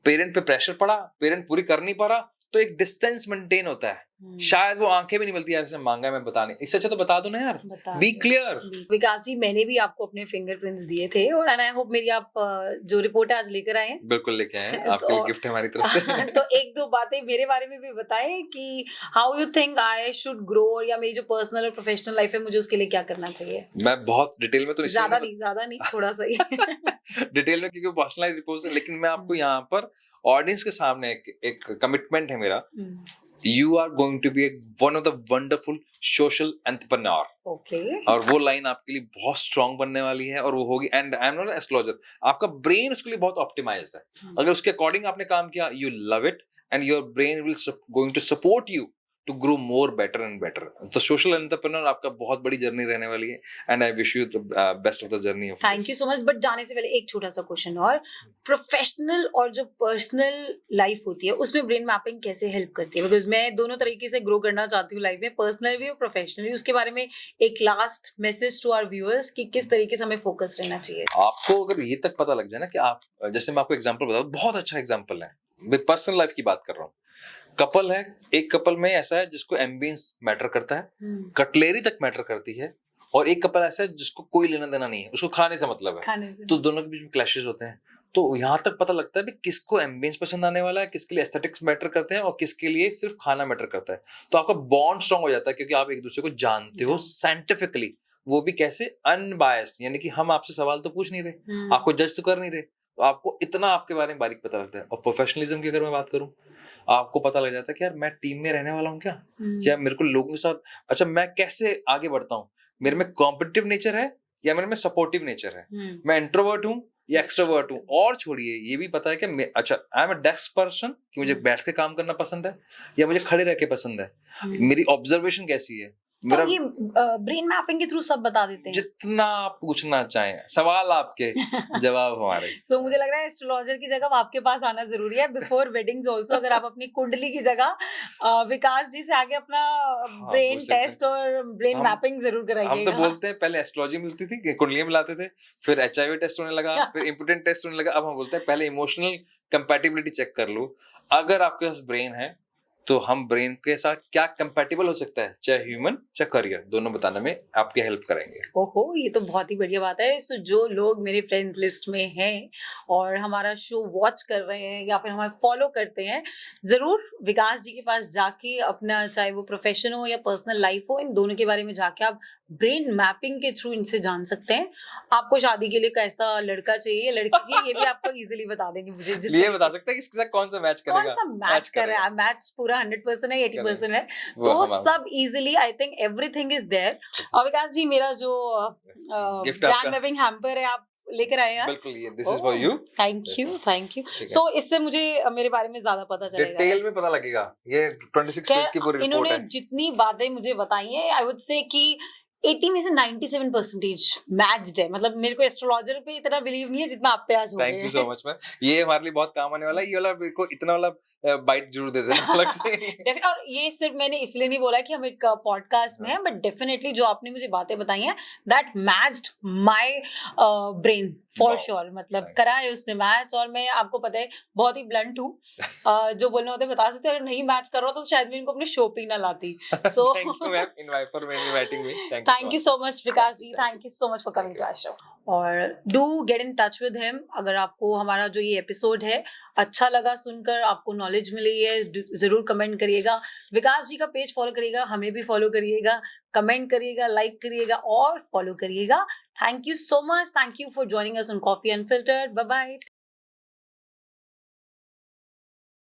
Speaker 2: पेरेंट पे प्रेशर पड़ा, पेरेंट पूरी कर नहीं पा रहा, तो एक डिस्टेंस मेंटेन होता है, शायद वो आंखें भी नहीं मिलती, यार इसने मांगा है मैं बता नहीं, इससे अच्छा तो बता दो ना यार, बी क्लियर।
Speaker 1: विकास जी, मैंने भी आपको अपने फिंगरप्रिंट्स दिए थे, और आई होप मेरी आप जो रिपोर्ट आज लेकर आए हैं।
Speaker 2: बिल्कुल लेके आए हैं, आपके लिए गिफ्ट है हमारी तरफ से।
Speaker 1: तो एक दो बातें मेरे बारे में भी बताएं कि how you think I should grow, या मेरी जो पर्सनल और प्रोफेशनल लाइफ है, मुझे उसके लिए क्या करना चाहिए।
Speaker 2: मैं बहुत डिटेल में तो
Speaker 1: ज्यादा नहीं थोड़ा सा ही
Speaker 2: डिटेल में, क्योंकि पर्सनलाइज रिपोर्ट है। लेकिन मैं आपको यहाँ पर ऑडियंस के सामने एक कमिटमेंट है मेरा, You are going to be one of the wonderful social entrepreneur.
Speaker 1: Okay.
Speaker 2: और वो लाइन आपके लिए बहुत स्ट्रॉन्ग बनने वाली है, और वो होगी, and I am not astrologer, आपका ब्रेन उसके लिए बहुत ऑप्टिमाइज्ड है। अगर उसके अकॉर्डिंग आपने काम किया, you love it, and your brain will going to support you to grow more better and better. तो सोशल एंटरप्रेन्योर आपका बहुत बड़ी जर्नी रहने वाली है, and I wish you the best of the journey.
Speaker 1: Thank you so much. But जाने से पहले एक छोटा सा क्वेश्चन और, प्रोफेशनल और जो पर्सनल लाइफ होती है उसमें ब्रेन मैपिंग कैसे हेल्प करती है? बिकॉज मैं दोनों तरीके से ग्रो करना चाहती हूँ लाइफ में, पर्सनल भी और प्रोफेशनल भी। उसके बारे में एक last message to our viewers कि किस तरीके से हमें फोकस रहना चाहिए।
Speaker 2: आपको अगर ये तक पता लग जाए ना कि आप, जैसे मैं आपको एग्जांपल बताऊं, बहुत अच्छा एग्जांपल है, मैं पर्सनल लाइफ की बात कर रहा हूँ। कपल है, एक कपल में ऐसा है जिसको एम्बियंस मैटर करता है, कटलेरी तक मैटर करती है, और एक कपल ऐसा है जिसको कोई लेना देना नहीं है, उसको खाने से मतलब है। तो दोनों के बीच में क्लैशेस होते हैं। तो यहाँ तक पता लगता है कि किसको एम्बियंस पसंद आने वाला है, किसके लिए एस्थेटिक्स मैटर करते हैं, और किसके लिए सिर्फ खाना मैटर करता है। तो आपका बॉन्ड स्ट्रॉन्ग हो जाता है, क्योंकि आप एक दूसरे को जानते हो साइंटिफिकली, वो भी कैसे, अनबायस्ड, यानी कि हम आपसे सवाल तो पूछ नहीं रहे, आपको जज तो कर नहीं रहे, तो आपको इतना आपके बारे में बारीक पता लगता है। और प्रोफेशनलिज्म की अगर मैं बात करूं, आपको पता लग जाता है कि यार मैं टीम में रहने वाला हूँ क्या, या मेरे को लोगों के साथ, अच्छा मैं कैसे आगे बढ़ता हूँ, मेरे में कॉम्पिटिटिव नेचर है या मेरे में सपोर्टिव नेचर है, मैं इंट्रोवर्ट हूँ या एक्सट्रोवर्ट हूँ। और छोड़िए, ये भी पता है कि अच्छा I am a desk person, कि मुझे बैठ के काम करना पसंद है या मुझे खड़े रह के पसंद है, मेरी ऑब्जर्वेशन कैसी है, मेरा
Speaker 1: तो ये ब्रेन मैपिंग के थ्रू सब बता देते हैं।
Speaker 2: जितना आप पूछना चाहें, सवाल आपके, जवाब हमारे।
Speaker 1: सो मुझे लग रहा है एस्ट्रोलॉजर की जगह आपके पास आना जरूरी है बिफोर वेडिंग्स ऑल्सो। अगर आप अपनी कुंडली की जगह विकास जी से आगे अपना
Speaker 2: हाँ,
Speaker 1: ब्रेन
Speaker 2: पूछ सकते हैं।
Speaker 1: टेस्ट और ब्रेन
Speaker 2: हम-
Speaker 1: मैपिंग जरूर
Speaker 2: हम तो
Speaker 1: कराइएगा।
Speaker 2: बोलते हैं पहले एस्ट्रोलॉजी मिलती थी, कुंडलियां मिलाते थे, फिर HIV टेस्ट होने लगा, फिर इम्पोर्टेंट टेस्ट होने लगा। अब हम बोलते हैं पहले इमोशनल कंपैटिबिलिटी चेक कर लो। अगर आपके पास ब्रेन है तो हम ब्रेन के साथ क्या कंपैटिबल हो सकता है, चाहे ह्यूमन चाहे करियर, दोनों बताने में आपकी हेल्प करेंगे।
Speaker 1: ओहो, ये तो बहुत ही बढ़िया बात है। सो जो लोग मेरे फ्रेंड्स लिस्ट में हैं और हमारा शो वॉच कर रहे हैं या फिर हमें फॉलो करते हैं, जरूर विकास जी के पास जाके अपना, चाहे वो प्रोफेशन हो या पर्सनल लाइफ हो, इन दोनों के बारे में जाके आप ब्रेन मैपिंग के थ्रू इनसे जान सकते हैं। आपको शादी के लिए कैसा लड़का चाहिए, लड़की चाहिए, ये भी आपको इजीली बता देंगे। मुझे जिस
Speaker 2: ये बता सकते हैं कि इसके साथ कौन सा मैच
Speaker 1: कौन
Speaker 2: करेगा,
Speaker 1: सा मैच कर रहा है, मैच पूरा 100% है, 80% है,
Speaker 2: वो
Speaker 1: तो
Speaker 2: हम
Speaker 1: सब easily, I think everything is there. और विकास जी, मेरा जो
Speaker 2: गिफ्ट
Speaker 1: ब्रांड
Speaker 2: आपका,
Speaker 1: मैपिंग हैम्पर है, आप लेकर आए हैं।
Speaker 2: बिल्कुल, ये this is for you.
Speaker 1: Thank you, thank you.
Speaker 2: ठीक है।
Speaker 1: सो इससे मुझे मेरे बारे में ज्यादा पता चलेगा।
Speaker 2: डिटेल में पता लगेगा। ये 26 पेज की पूरी रिपोर्ट
Speaker 1: इन्होंने
Speaker 2: है।
Speaker 1: जितनी बातें मुझे बताई हैं, आई वुड से कि 80 में से 97% मैच्ड है। मतलब मेरे को एस्ट्रोलॉजर पे इतना बिलीव नहीं है जितना आप पे आज हो
Speaker 2: thank you so much ma'am, ये हमारे लिए बहुत काम आने वाला है। ये वाला मेरे को इतना वाला बाइट जरूर दे देना अलग से।
Speaker 1: और ये सिर्फ मैंने इसलिए नहीं बोला कि हम एक पॉडकास्ट में हैं, बट डेफिनेटली जो आपने मुझे बातें बताई हैं, that matched my brain for
Speaker 2: Wow.
Speaker 1: Sure. मतलब
Speaker 2: Thank
Speaker 1: करा है उसने मैच। और मैं, आपको पता है, बहुत ही ब्लंट हूँ। जो बोलना होता है बता सकते हैं। अगर नहीं मैच कर रहा तो शायद मैं इनको अपने शो पे ही ना लाती। So
Speaker 2: thank you ma'am for inviting me.
Speaker 1: Thank you so much Vikas ji, thank you so much for coming to our show. और do get in touch with him. अगर आपको हमारा जो ये एपिसोड है अच्छा लगा, सुनकर आपको नॉलेज मिली है, जरूर कमेंट करिएगा। विकास जी का पेज फॉलो करिएगा, हमें भी फॉलो करिएगा, कमेंट करिएगा, लाइक करिएगा और फॉलो करिएगा। Thank you so much, thank you for joining us on coffee unfiltered. Bye bye.